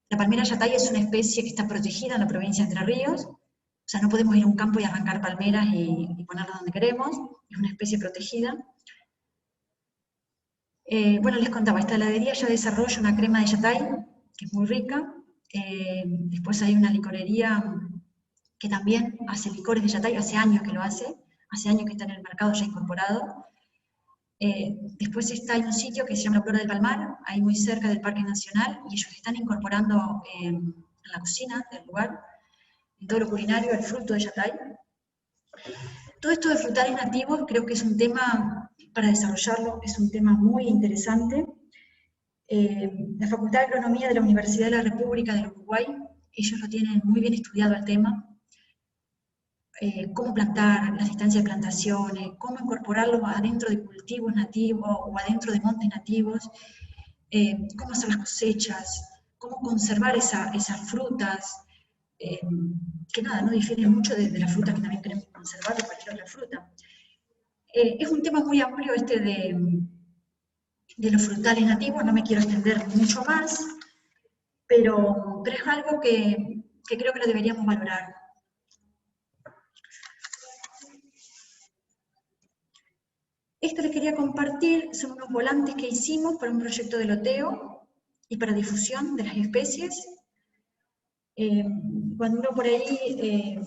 La palmera yatay es una especie que está protegida en la provincia de Entre Ríos, o sea, no podemos ir a un campo y arrancar palmeras y ponerlas donde queremos, es una especie protegida. Bueno, les contaba, esta heladería ya desarrolla una crema de yatay, que es muy rica. Después hay una licorería que también hace licores de yatay, hace años que lo hace años que está en el mercado ya incorporado. Después hay un sitio que se llama La Flor del Palmar, ahí muy cerca del Parque Nacional, y ellos están incorporando en la cocina del lugar, en todo lo culinario, el fruto de yatay. Todo esto de frutales nativos creo que es un tema para desarrollarlo, es un tema muy interesante. La Facultad de Agronomía de la Universidad de la República del Uruguay, ellos lo tienen muy bien estudiado el tema. Cómo plantar, las distancias de plantaciones, cómo incorporarlo adentro de cultivos nativos o adentro de montes nativos, cómo hacer las cosechas, cómo conservar esas frutas, que nada, no difieren mucho de las frutas que también queremos conservar, de cualquier otra fruta. Es un tema muy amplio este de los frutales nativos, no me quiero extender mucho más, pero es algo que creo que lo deberíamos valorar. Esto les quería compartir, son unos volantes que hicimos para un proyecto de loteo y para difusión de las especies. Cuando uno por ahí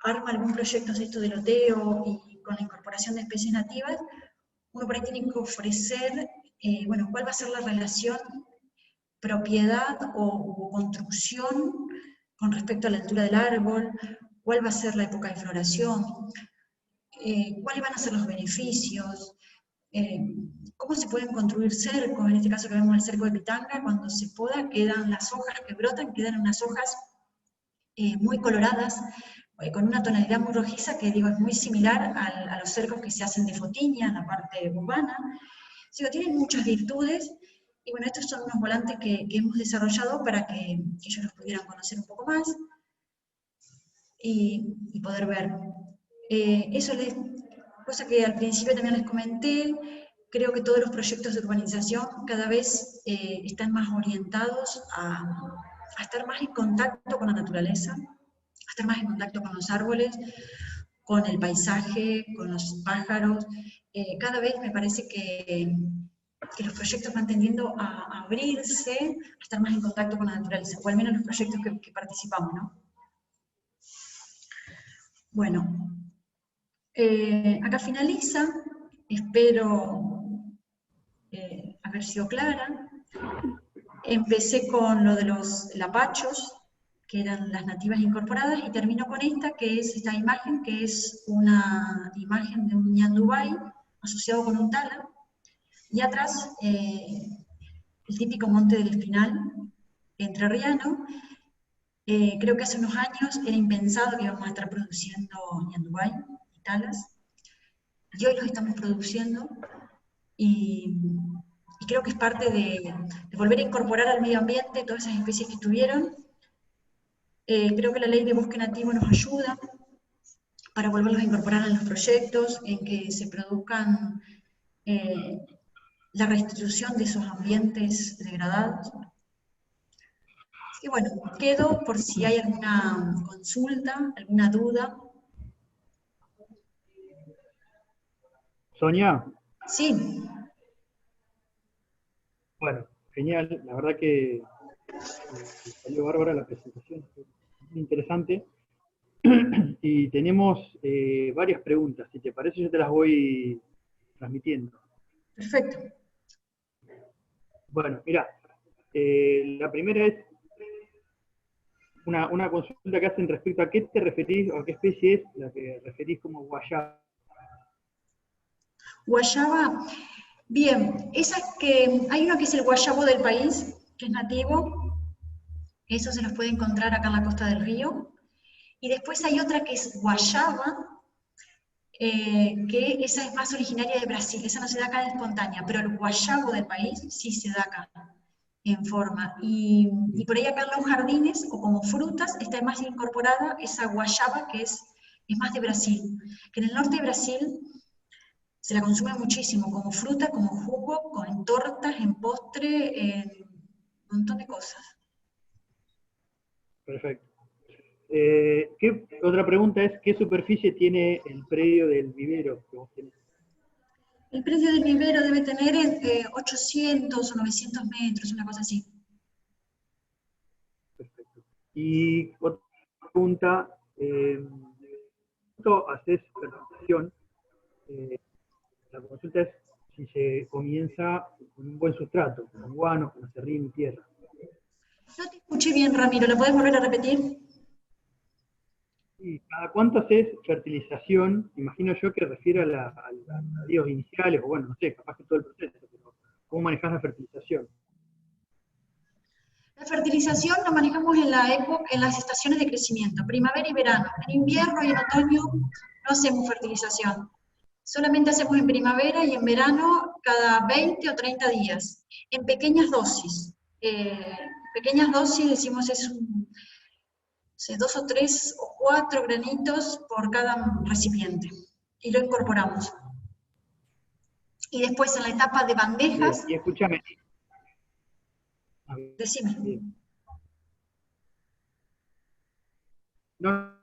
arma algún proyecto de esto de loteo y con la incorporación de especies nativas, uno por ahí tiene que ofrecer, bueno, cuál va a ser la relación propiedad o construcción con respecto a la altura del árbol, cuál va a ser la época de floración, cuáles van a ser los beneficios, cómo se pueden construir cercos, en este caso que vemos el cerco de Pitanga, cuando se poda quedan las hojas que brotan, quedan unas hojas muy coloradas, con una tonalidad muy rojiza que digo es muy similar a los cercos que se hacen de Fotiña, en la parte urbana. Digo, tienen muchas virtudes, y bueno, estos son unos volantes que hemos desarrollado para que ellos los pudieran conocer un poco más y poder ver. Cosa que al principio también les comenté, creo que todos los proyectos de urbanización cada vez están más orientados a estar más en contacto con la naturaleza, a estar más en contacto con los árboles, con el paisaje, con los pájaros. Cada vez me parece que los proyectos van tendiendo a abrirse, a estar más en contacto con la naturaleza, o al menos los proyectos que participamos, ¿no? Bueno, acá finaliza, espero haber sido clara. Empecé con lo de los lapachos, que eran las nativas incorporadas, y termino con esta, que es esta imagen, que es una imagen de un ñandubay asociado con un tala, y atrás el típico Monte del Espinal entrerriano. Creo que hace unos años era impensado que íbamos a estar produciendo ñandubay y talas, y hoy los estamos produciendo, y creo que es parte de volver a incorporar al medio ambiente todas esas especies que estuvieron. Creo que la ley de bosque nativo nos ayuda para volverlos a incorporar en los proyectos, en que se produzcan la restitución de esos ambientes degradados. Y bueno, quedo por si hay alguna consulta, alguna duda. Sonia. Sí. Bueno, genial, la verdad que salió bárbara la presentación, muy interesante. Y tenemos varias preguntas, si te parece yo te las voy transmitiendo. Perfecto. Bueno, mira, la primera es una consulta que hacen respecto a qué te referís, o a qué especie es la que referís como guayaba. Guayaba, bien, esa que hay uno que es el guayabo del país, que es nativo, eso se los puede encontrar acá en la costa del río, y después hay otra que es guayaba, que esa es más originaria de Brasil, esa no se da acá de espontánea, pero el guayabo del país sí se da acá en forma, y por ahí acá en los jardines, o como frutas, está más incorporada esa guayaba que es más de Brasil, que en el norte de Brasil se la consume muchísimo, como fruta, como jugo, en tortas, en postre, en un montón de cosas. Perfecto. Otra pregunta es, ¿qué superficie tiene el predio del vivero que vos tenés? El precio del vivero debe tener 800 o 900 metros, una cosa así. Perfecto. Y otra pregunta, ¿cuánto haces fermentación? La consulta es si se comienza con un buen sustrato, con guano, con acerrín y tierra. No te escuché bien, Ramiro, ¿lo podés volver a repetir? ¿Y cada cuánto haces fertilización? Imagino yo que refiere a días iniciales, o bueno, no sé, capaz que todo el proceso, pero ¿cómo manejas la fertilización? La fertilización la manejamos en la época, en las estaciones de crecimiento, primavera y verano. En invierno y en otoño no hacemos fertilización. Solamente hacemos en primavera y en verano cada 20 o 30 días, en pequeñas dosis. Pequeñas dosis, decimos, es 2 o 3 o 4 granitos por cada recipiente. Y lo incorporamos. Y después en la etapa de bandejas, Bien, y escúchame. decime. Bien. No,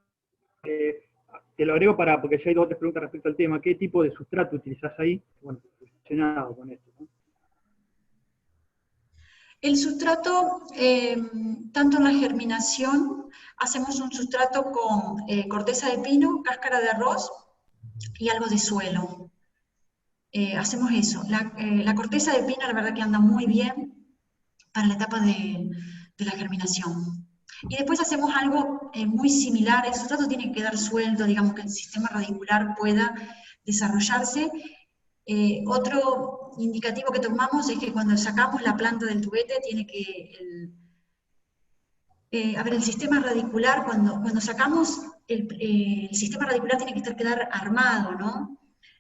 te lo agrego porque ya hay dos o tres preguntas respecto al tema. ¿Qué tipo de sustrato utilizás ahí? Bueno, relacionado con esto, ¿no? El sustrato, tanto en la germinación, hacemos un sustrato con corteza de pino, cáscara de arroz y algo de suelo. Hacemos eso. La corteza de pino, la verdad que anda muy bien para la etapa de la germinación. Y después hacemos algo muy similar. El sustrato tiene que quedar suelto, digamos que el sistema radicular pueda desarrollarse. Otro indicativo que tomamos es que cuando sacamos la planta del tubete tiene que, el sistema radicular, cuando sacamos el sistema radicular tiene que quedar armado, ¿no?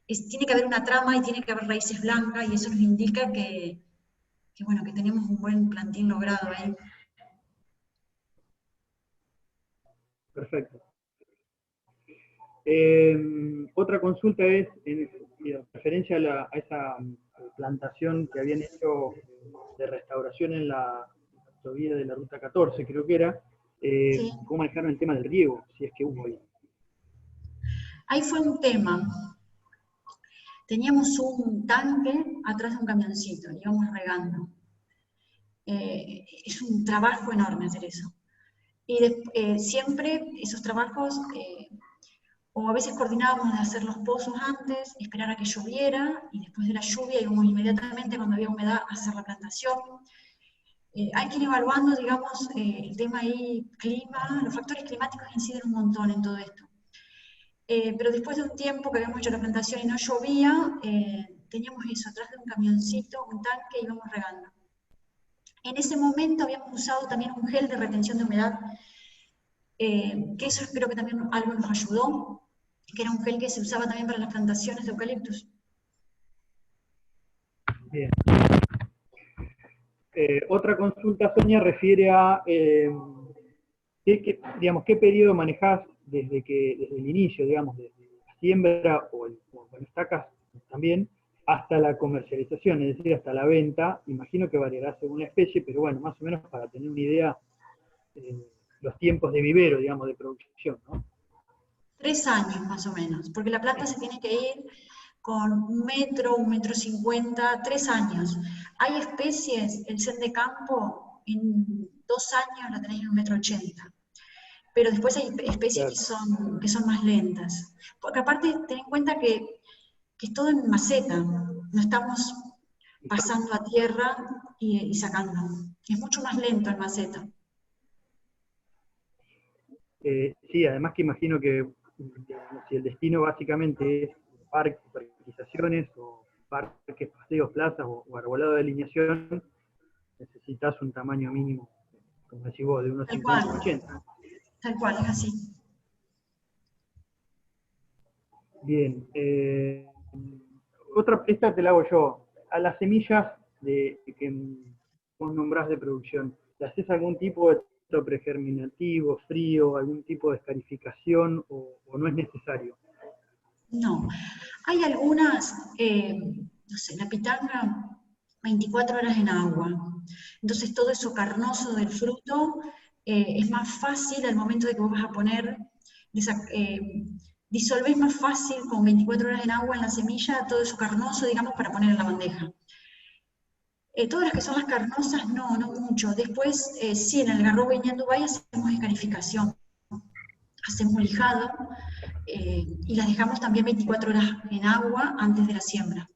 Tiene que haber una trama y tiene que haber raíces blancas y eso nos indica que bueno, que tenemos un buen plantín logrado ahí. Perfecto. Otra consulta es en referencia a esa plantación que habían hecho de restauración en la autovía de la Ruta 14, creo que era. Sí. ¿Cómo manejaron el tema del riego, si es que hubo ahí? Ahí fue un tema. Teníamos un tanque atrás de un camioncito, íbamos regando. Es un trabajo enorme hacer eso. Y siempre esos trabajos, o a veces coordinábamos de hacer los pozos antes, esperar a que lloviera, y después de la lluvia íbamos inmediatamente, cuando había humedad, a hacer la plantación. Hay que ir evaluando, digamos, el tema ahí, clima, los factores climáticos inciden un montón en todo esto. Pero después de un tiempo que habíamos hecho la plantación y no llovía, teníamos eso, atrás de un camioncito, un tanque, y íbamos regando. En ese momento habíamos usado también un gel de retención de humedad, que eso creo que también algo nos ayudó, que era un gel que se usaba también para las plantaciones de eucaliptus. Bien. Otra consulta, Sonia, refiere a ¿qué periodo manejás desde el inicio, digamos, desde la siembra o con estacas también, hasta la comercialización, es decir, hasta la venta? Imagino que variará según la especie, pero bueno, más o menos para tener una idea, los tiempos de vivero, digamos, de producción, ¿no? 3 años más o menos, porque la planta se tiene que ir con 1 metro, 1,50 m, 3 años. Hay especies, el cen de campo, en 2 años la tenés en 1,80 m. Pero después hay especies Claro, que son más lentas. Porque aparte, ten en cuenta que es todo en maceta, no estamos pasando a tierra y sacando. Es mucho más lento en maceta. sí, además que imagino que digamos, si el destino básicamente es parquizaciones o parques, paseos, plazas o arbolado de alineación, necesitas un tamaño mínimo, como decís vos, de unos Tal 50 cual, 80. tal cual, es así. Bien. Esta te la hago yo. A las semillas que vos nombrás de producción, ¿le haces algún tipo de trato pregerminativo, frío, algún tipo de escarificación o no es necesario? No, hay algunas, no sé, la pitanga, 24 horas en agua. Entonces todo eso carnoso del fruto es más fácil al momento de que vos vas a poner, disolvés más fácil con 24 horas en agua en la semilla todo eso carnoso, digamos, para poner en la bandeja. Todas las que son las carnosas, no mucho. Después, sí, en el algarrobo y en Dubái hacemos escarificación, hacemos lijado, y las dejamos también 24 horas en agua antes de la siembra.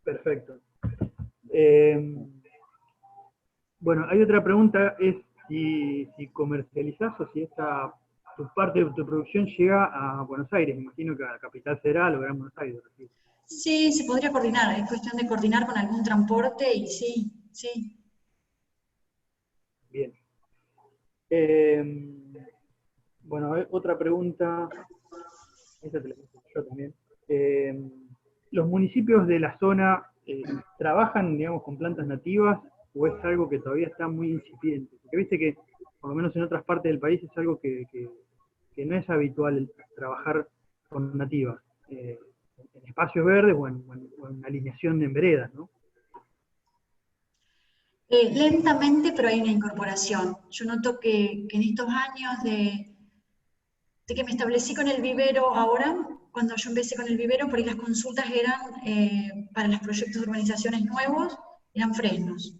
Perfecto. Bueno, hay otra pregunta, es si comercializás o si tu parte de tu producción llega a Buenos Aires, imagino que a la Capital Federal o Gran Buenos Aires. ¿Sí? Sí, se podría coordinar, es cuestión de coordinar con algún transporte y sí, sí. Bien. Bueno, otra pregunta, esta te la hice yo también. ¿Los municipios de la zona trabajan, digamos, con plantas nativas o es algo que todavía está muy incipiente? Porque viste que, por lo menos en otras partes del país, es algo que no es habitual trabajar con nativas, en espacios verdes o en alineación en veredas, ¿no? Lentamente, pero hay una incorporación. Yo noto que en estos años de que me establecí con el vivero ahora, cuando yo empecé con el vivero, por ahí las consultas eran para los proyectos de urbanizaciones nuevos, eran fresnos.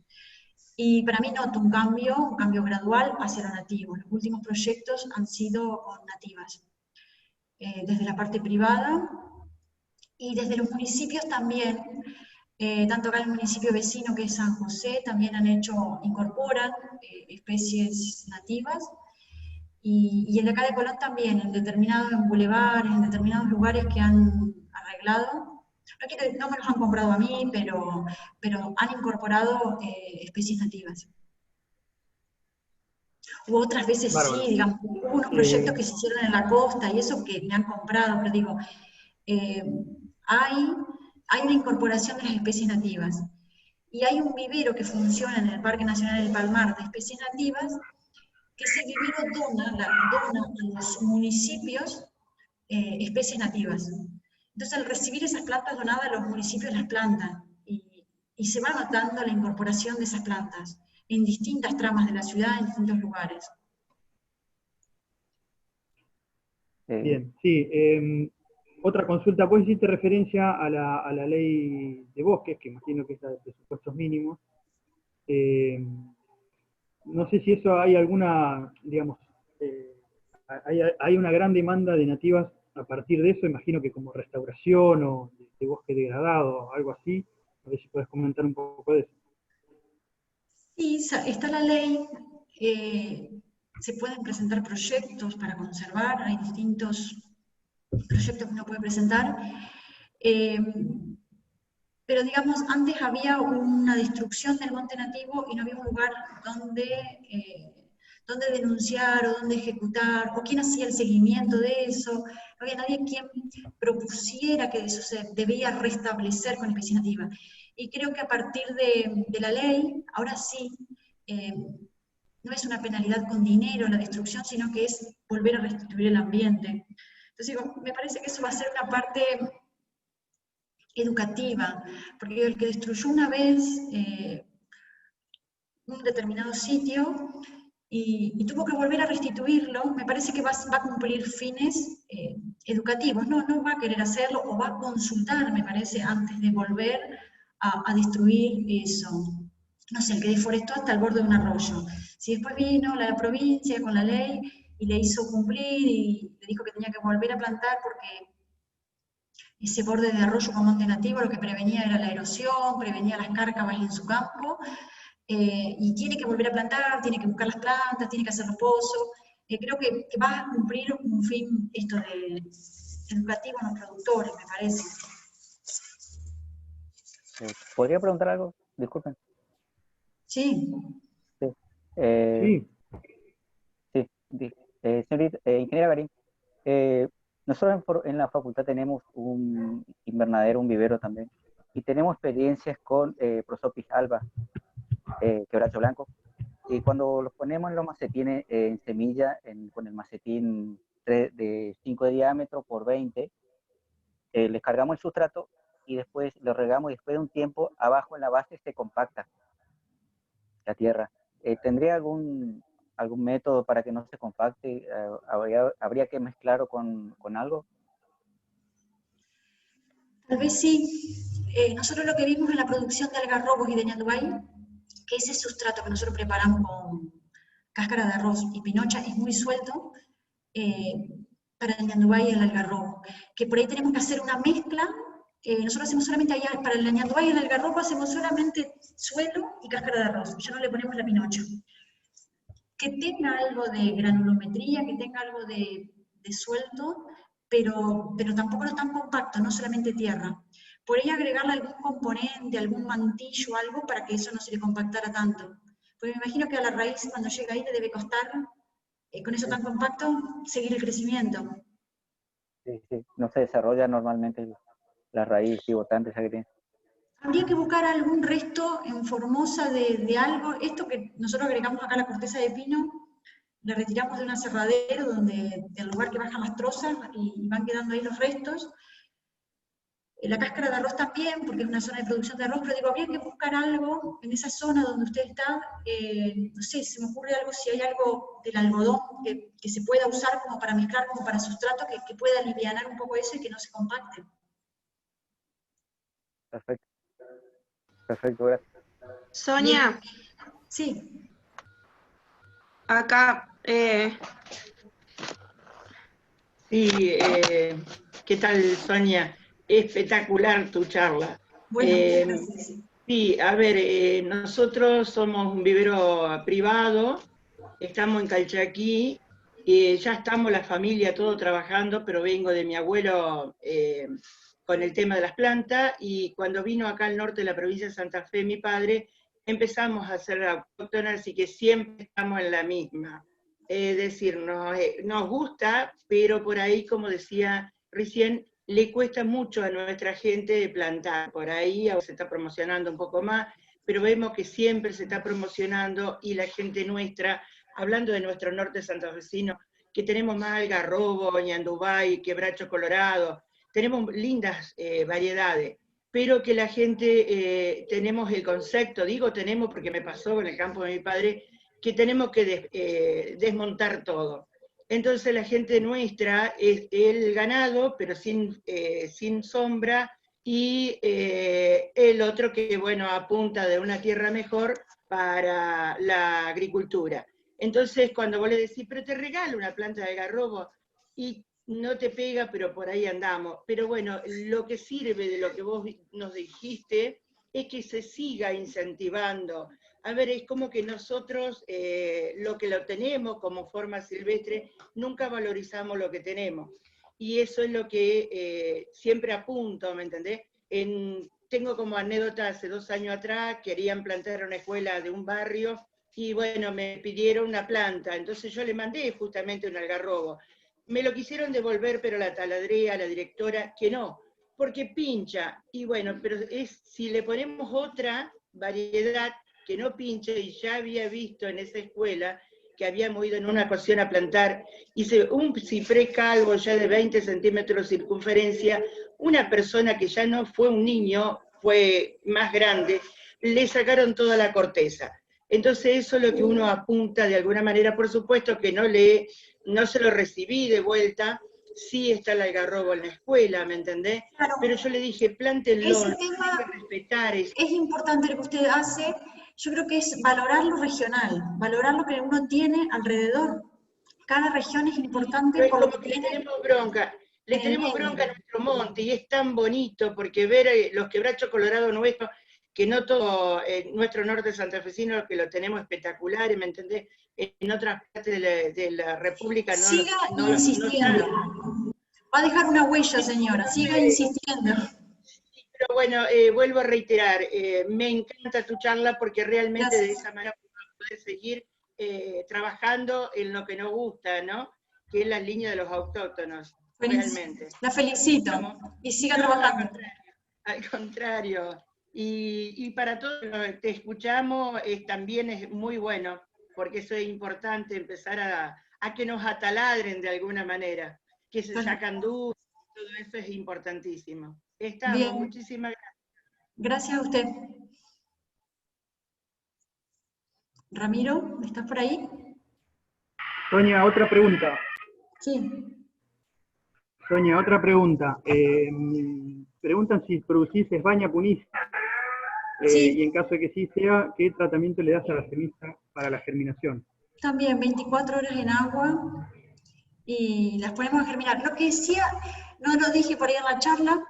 Y para mí noto un cambio gradual hacia lo nativo. Los últimos proyectos han sido con nativas, desde la parte privada y desde los municipios también. Tanto acá en el municipio vecino que es San José, también incorporan especies nativas. Y el de acá de Colón también, en bulevares, en determinados lugares que han arreglado. No me los han comprado a mí, pero han incorporado especies nativas. U otras veces Bárbaro. sí, digamos, hubo unos proyectos que se hicieron en la costa y eso que me han comprado, pero digo, hay una incorporación de las especies nativas. Y hay un vivero que funciona en el Parque Nacional del Palmar de especies nativas, que ese vivero dona a los municipios especies nativas. Entonces, al recibir esas plantas donadas, los municipios las plantan y se va notando la incorporación de esas plantas en distintas tramas de la ciudad, en distintos lugares. Bien, sí. Otra consulta, vos hiciste referencia a la ley de bosques, que imagino que es la de presupuestos mínimos. No sé si eso hay alguna, digamos, hay una gran demanda de nativas a partir de eso, imagino que como restauración o de bosque degradado o algo así. A ver si puedes comentar un poco de eso. Sí, está la ley, se pueden presentar proyectos para conservar, hay distintos proyectos que uno puede presentar, pero digamos, antes había una destrucción del monte nativo y no había un lugar donde denunciar o donde ejecutar, o quién hacía el seguimiento de eso, no había nadie quien propusiera que eso se debía restablecer con especie nativa. Y creo que a partir de la ley, ahora sí, no es una penalidad con dinero la destrucción, sino que es volver a restituir el ambiente. Entonces digo, me parece que eso va a ser una parte educativa, porque el que destruyó una vez un determinado sitio y tuvo que volver a restituirlo, me parece que va a cumplir fines educativos, no va a querer hacerlo o va a consultar, me parece, antes de volver a destruir eso. No sé, el que deforestó hasta el borde de un arroyo. Si después vino la provincia con la ley y le hizo cumplir y le dijo que tenía que volver a plantar porque ese borde de arroyo con monte nativo lo que prevenía era la erosión, prevenía las cárcavas en su campo, y tiene que volver a plantar, tiene que buscar las plantas, tiene que hacer los pozos. Creo que va a cumplir un fin esto de educativo en los productores, me parece. ¿Podría preguntar algo? Disculpen. Sí. Sí. Sí. Sí. Señorita, ingeniera Garín, nosotros en la facultad tenemos un invernadero, un vivero también, y tenemos experiencias con Prosopis alba, quebracho blanco, y cuando los ponemos en los macetines en semilla, con el macetín de 5 de diámetro por 20, les cargamos el sustrato y después lo regamos y después de un tiempo abajo en la base se compacta. la tierra. ¿Tendría algún método para que no se compacte? ¿Habría que mezclarlo con algo? Tal vez sí. Nosotros lo que vimos en la producción de algarrobos y de ñandubay, que ese sustrato que nosotros preparamos con cáscara de arroz y pinocha es muy suelto para el ñandubay y el algarrobo, que por ahí tenemos que hacer una mezcla. Nosotros hacemos solamente allá, para el ñandubay y el algarrobo hacemos solamente suelo y cáscara de arroz, ya no le ponemos la pinocha. Que tenga algo de granulometría, que tenga algo de suelto, pero tampoco no tan compacto, no solamente tierra. Por ahí agregarle algún componente, algún mantillo, algo para que eso no se le compactara tanto. Porque me imagino que a la raíz cuando llega ahí le debe costar, con eso tan compacto, seguir el crecimiento. Sí, sí. No se desarrolla normalmente la raíz pivotante esa que tiene. Habría que buscar algún resto en Formosa de algo. Esto que nosotros agregamos acá la corteza de pino, le retiramos de un aserradero del lugar que bajan las trozas y van quedando ahí los restos. La cáscara de arroz también, porque es una zona de producción de arroz, pero digo, habría que buscar algo en esa zona donde usted está, no sé, se me ocurre algo, si hay algo del algodón que se pueda usar como para mezclar, como para sustrato, que pueda alivianar un poco eso y que no se compacte. Perfecto. Perfecto, gracias. Sonia, Bien. Sí. acá, Sí, ¿qué tal, Sonia? Espectacular tu charla. Bueno, gracias. Sí, a ver, nosotros somos un vivero privado, estamos en Calchaquí, ya estamos la familia todo trabajando, pero vengo de mi abuelo con el tema de las plantas, y cuando vino acá al norte de la provincia de Santa Fe, mi padre, empezamos a hacer autóctonas, así que siempre estamos en la misma. Es decir, nos gusta, pero por ahí, como decía recién, le cuesta mucho a nuestra gente plantar. Por ahí ahora se está promocionando un poco más, pero vemos que siempre se está promocionando, y la gente nuestra, hablando de nuestro norte santafesino, que tenemos más algarrobo, ñandubay, quebracho colorado, tenemos lindas variedades, pero que la gente, tenemos el concepto, digo tenemos porque me pasó en el campo de mi padre, que tenemos que desmontar todo. Entonces la gente nuestra es el ganado, pero sin sombra, y el otro que, bueno, apunta de una tierra mejor para la agricultura. Entonces cuando vos le decís, pero te regalo una planta de algarrobo, y no te pega, pero por ahí andamos. Pero bueno, lo que sirve de lo que vos nos dijiste es que se siga incentivando. A ver, es como que nosotros, lo que lo tenemos como forma silvestre, nunca valorizamos lo que tenemos. Y eso es lo que siempre apunto, ¿me entendés? Tengo como anécdota, hace 2 años atrás, querían plantar una escuela de un barrio, y bueno, me pidieron una planta, entonces yo le mandé justamente un algarrobo. Me lo quisieron devolver, pero la taladré a la directora que no, porque pincha. Y bueno, pero si le ponemos otra variedad que no pinche, y ya había visto en esa escuela que habíamos ido en una ocasión a plantar, hice un ciprés calvo ya de 20 centímetros de circunferencia, una persona que ya no fue un niño, fue más grande, le sacaron toda la corteza. Entonces eso es lo que uno apunta de alguna manera. Por supuesto que no se lo recibí de vuelta, sí está el algarrobo en la escuela, ¿me entendés? Claro. Pero yo le dije, plántenlo, Ese tema hay que respetar eso. es importante lo que usted hace. Yo creo que es valorar lo regional, valorar lo que uno tiene alrededor. Cada región es importante Pero es por lo como que que tiene le en el tenemos bronca a medio. nuestro monte, y es tan bonito, porque ver los quebrachos colorados nuestros, que no todo nuestro norte santafesino, que lo tenemos espectacular, ¿me entendés? En otras partes de la República Siga no insistiendo. Va a dejar una huella, señora. Siga insistiendo. Pero bueno, vuelvo a reiterar, me encanta tu charla, porque realmente de esa manera poder seguir trabajando en lo que nos gusta, ¿no? Que es la línea de los autóctonos, realmente. La felicito. Y siga trabajando. Al contrario. Y para todos los que te escuchamos, también es muy bueno, porque eso es importante, empezar a que nos ataladren de alguna manera, que se sacan dudas, todo eso es importantísimo. Estamos, bien. Muchísimas gracias. Gracias a usted. Ramiro, ¿estás por ahí? Sonia, otra pregunta. Sí. Sonia, otra pregunta. Preguntan si producís Esbaña punís. Sí. Y en caso de que sí sea, ¿qué tratamiento le das a la semilla para la germinación? También 24 horas en agua y las ponemos a germinar. Lo que decía, no lo dije por ahí en la charla,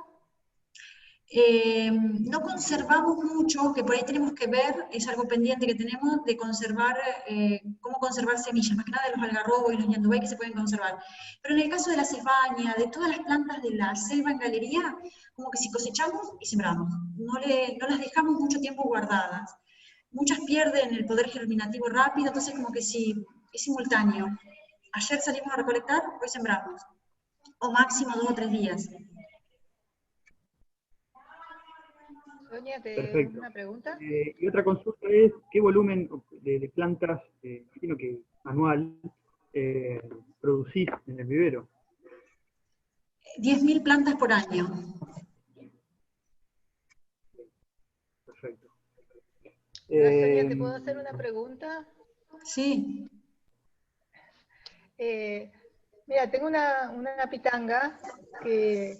no conservamos mucho, que por ahí tenemos que ver, es algo pendiente que tenemos, de conservar, cómo conservar semillas, más que nada de los algarrobos y los ñandubay que se pueden conservar. Pero en el caso de la cesbaña, de todas las plantas de la selva en galería, como que si cosechamos y sembramos, no las dejamos mucho tiempo guardadas. Muchas pierden el poder germinativo rápido, entonces como que si es simultáneo. Ayer salimos a recolectar, hoy sembramos. O máximo 2 o 3 días. Sonia, Perfecto. una pregunta. Y otra consulta es, ¿qué volumen de plantas, imagino que anual, producís en el vivero? 10.000 plantas por año. Perfecto. Sonia, ¿te puedo hacer una pregunta? Sí. Mira, tengo una pitanga que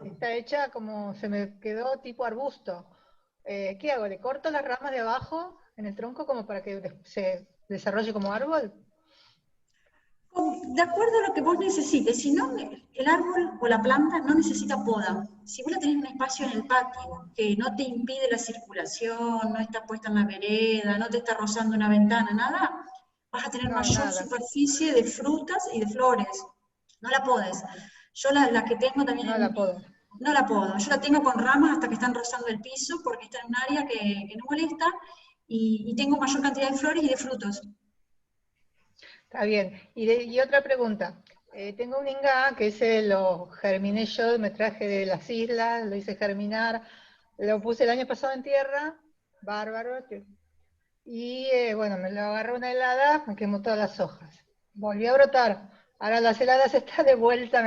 está hecha como se me quedó tipo arbusto. ¿Qué hago? ¿Le corto las ramas de abajo en el tronco como para que se desarrolle como árbol? De acuerdo a lo que vos necesites, si no, el árbol o la planta no necesita poda. Si vos la tenés en un espacio en el patio que no te impide la circulación, no está puesta en la vereda, no te está rozando una ventana, nada, vas a tener mayor superficie de frutas y de flores. No la podes. Yo la que tengo también... No la podo. No la podo. Yo la tengo con ramas hasta que están rozando el piso porque está en un área que no molesta y tengo mayor cantidad de flores y de frutos. Está bien. Y otra pregunta. Tengo un ingá que lo germiné yo, me traje de las islas, lo hice germinar, lo puse el año pasado en tierra, bárbaro. Y bueno, me lo agarró una helada, me quemó todas las hojas. Volvió a brotar. Ahora las heladas están de vuelta,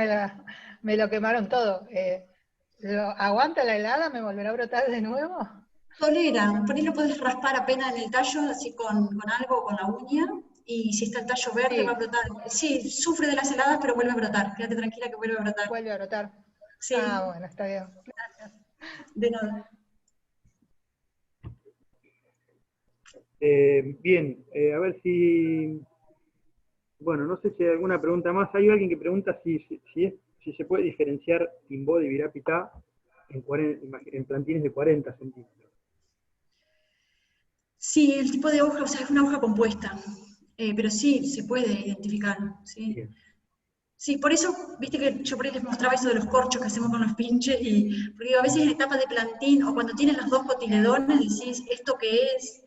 me lo quemaron todo. ¿Aguanta la helada? ¿Me volverá a brotar de nuevo? Tolera, por ahí lo puedes raspar apenas en el tallo, así con algo, con la uña, y si está el tallo verde va a brotar. Sí, sufre de las heladas, pero vuelve a brotar. Quédate tranquila que vuelve a brotar. Vuelve a brotar. Sí. Ah, bueno, está bien. Gracias. De nada. Bien, a ver si... Bueno, no sé si hay alguna pregunta más. Hay alguien que pregunta si se puede diferenciar Timbó de Virapita en plantines de 40 centímetros. Sí, el tipo de hoja, o sea, es una hoja compuesta, pero sí, se puede identificar, ¿sí? Bien. Sí, por eso, viste que yo por ahí les mostraba eso de los corchos que hacemos con los pinches, porque digo, a veces en etapas de plantín, o cuando tienen las dos cotiledones, decís, ¿esto qué es?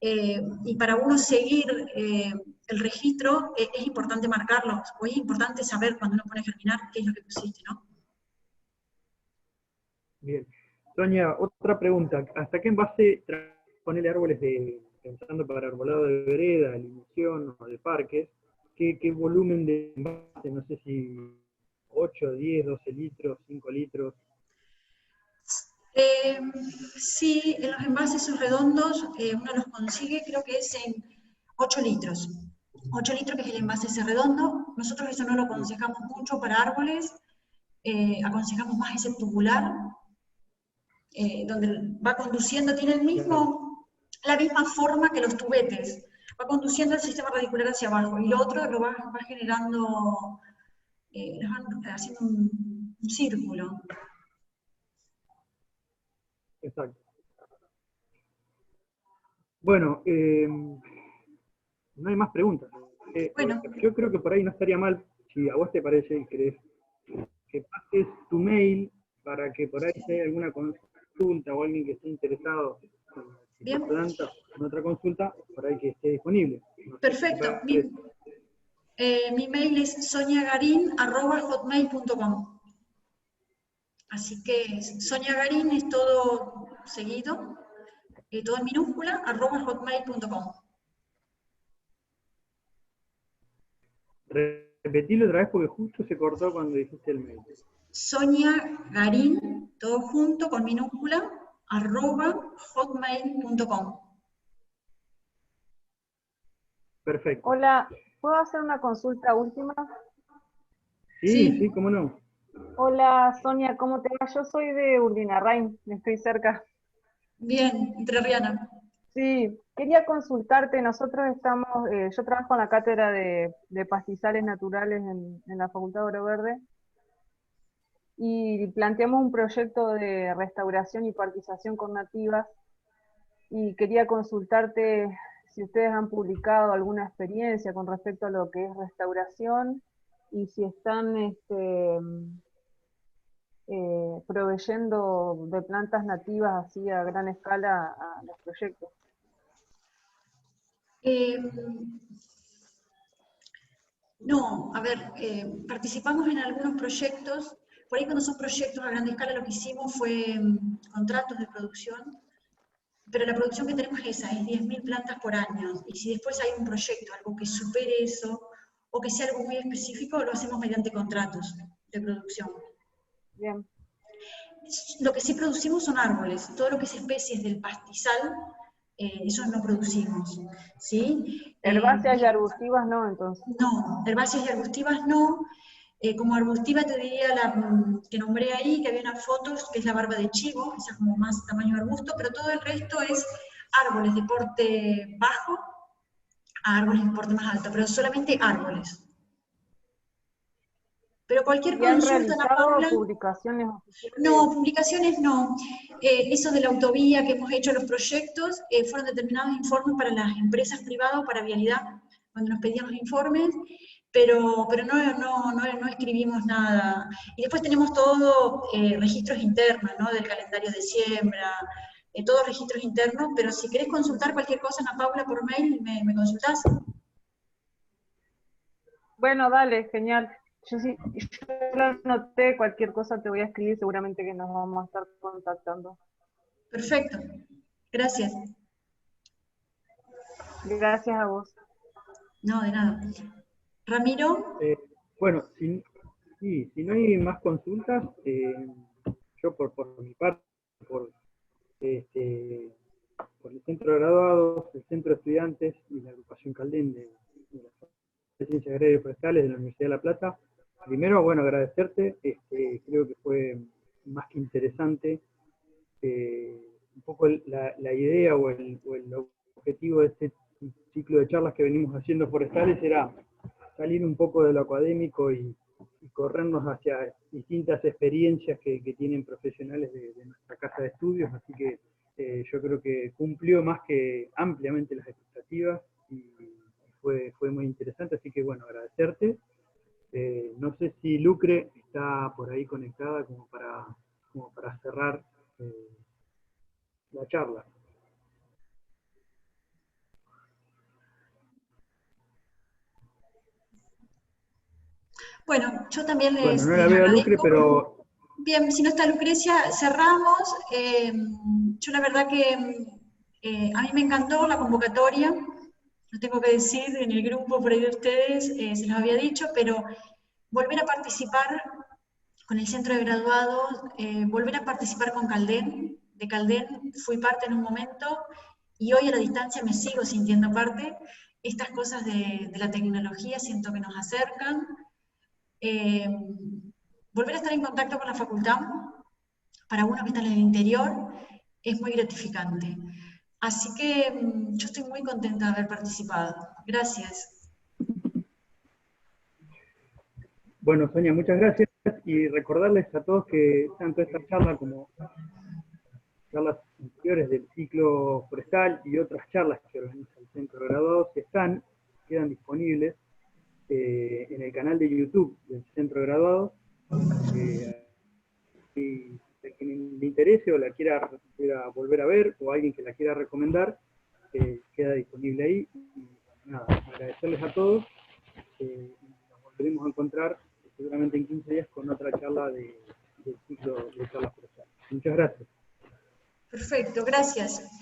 Y para uno seguir el registro, es importante marcarlo, o es importante saber cuando uno pone a germinar qué es lo que pusiste, ¿no? Bien. Sonia, otra pregunta. ¿Hasta qué envase ponerle árboles pensando para arbolado de vereda, de alineación o de parques? ¿Qué volumen de envase? No sé si 8, 10, 12 litros, 5 litros. Sí, en los envases esos redondos uno los consigue, creo que es en 8 litros. 8 litros que es el envase ese redondo. Nosotros eso no lo aconsejamos mucho para árboles, aconsejamos más ese tubular, donde va conduciendo, tiene la misma forma que los tubetes, va conduciendo el sistema radicular hacia abajo, y lo otro lo va generando, van haciendo un círculo. Exacto. Bueno, no hay más preguntas. Bueno. Yo creo que por ahí no estaría mal, si a vos te parece y crees, que pases tu mail para que por ahí si hay alguna consulta o alguien que esté interesado en la planta o en otra consulta, por ahí que esté disponible. No sé. Perfecto. Mi mail es soniagarin@hotmail.com. Así que Soniagarin es todo seguido, todo en minúscula, @hotmail.com. Repetilo otra vez porque justo se cortó cuando dijiste el mail. Soniagarin, todo junto, con minúscula, @hotmail.com. Perfecto. Hola, ¿puedo hacer una consulta última? Sí, sí, cómo no. Hola, Sonia, ¿cómo te va? Yo soy de Urdinarrain, estoy cerca. Bien, entrerriana. Sí, quería consultarte, nosotros estamos, yo trabajo en la cátedra de pastizales naturales en la Facultad de Oro Verde y planteamos un proyecto de restauración y partización con nativas y quería consultarte si ustedes han publicado alguna experiencia con respecto a lo que es restauración y si están proveyendo de plantas nativas así a gran escala a los proyectos. Eh, no, a ver, participamos en algunos proyectos, por ahí cuando son proyectos a gran escala lo que hicimos fue contratos de producción, pero la producción que tenemos es esa, es 10.000 plantas por año, y si después hay un proyecto, algo que supere eso, o que sea algo muy específico, lo hacemos mediante contratos de producción. Bien. Lo que sí producimos son árboles, todo lo que es especies del pastizal, eso no producimos, ¿sí? Herbáceas y arbustivas no, entonces. No, herbáceas y arbustivas no. Como arbustiva te diría la que nombré ahí, que había unas fotos, que es la barba de chivo, esa es como más tamaño arbusto, pero todo el resto es árboles de porte bajo a árboles de porte más alto, pero solamente árboles. Pero cualquier ¿Y han consulta, Ana realizado Paula, publicaciones oficiales? no, publicaciones no. Eso de la autovía que hemos hecho los proyectos, fueron determinados informes para las empresas privadas, para vialidad, cuando nos pedían los informes, pero no escribimos nada. Y después tenemos todo registros internos, ¿no? Del calendario de siembra, todos registros internos, pero si querés consultar cualquier cosa, Ana Paula, por mail, me consultás. Bueno, dale, genial. Yo lo anoté, cualquier cosa te voy a escribir, seguramente que nos vamos a estar contactando. Perfecto, gracias. Gracias a vos. No, de nada. Ramiro. Bueno, si no hay más consultas, yo por mi parte, por, por el centro de graduados, el centro de estudiantes y la agrupación Caldén de la Facultad de Ciencias Agrarias y Forestales de la Universidad de La Plata, primero, bueno, agradecerte, creo que fue más que interesante, un poco la idea o el objetivo de este ciclo de charlas que venimos haciendo forestales era salir un poco de lo académico y corrernos hacia distintas experiencias que tienen profesionales de nuestra casa de estudios, así que yo creo que cumplió más que ampliamente las expectativas y fue muy interesante, así que bueno, agradecerte. No sé si Lucre está por ahí conectada como para cerrar la charla. Bueno, yo también Bueno, les no la veo a Lucre, agradezco. pero... Bien, si no está Lucrecia, cerramos. Yo la verdad que a mí me encantó la convocatoria, lo tengo que decir, en el grupo por ahí de ustedes, se los había dicho, pero volver a participar con el centro de graduados, volver a participar con Caldén, de Caldén fui parte en un momento y hoy a la distancia me sigo sintiendo parte. Estas cosas de la tecnología siento que nos acercan. Volver a estar en contacto con la facultad, para uno que está en el interior, es muy gratificante. Así que yo estoy muy contenta de haber participado. Gracias. Bueno, Sonia, muchas gracias y recordarles a todos que tanto esta charla como charlas anteriores del ciclo forestal y otras charlas que organiza el Centro de Graduados quedan disponibles en el canal de YouTube del Centro de Graduados. Y a quien le interese o la quiera volver a ver o alguien que la quiera recomendar, queda disponible ahí. Y nada, agradecerles a todos y nos volveremos a encontrar seguramente en 15 días con otra charla del ciclo de charlas forestales. Muchas gracias. Perfecto, gracias.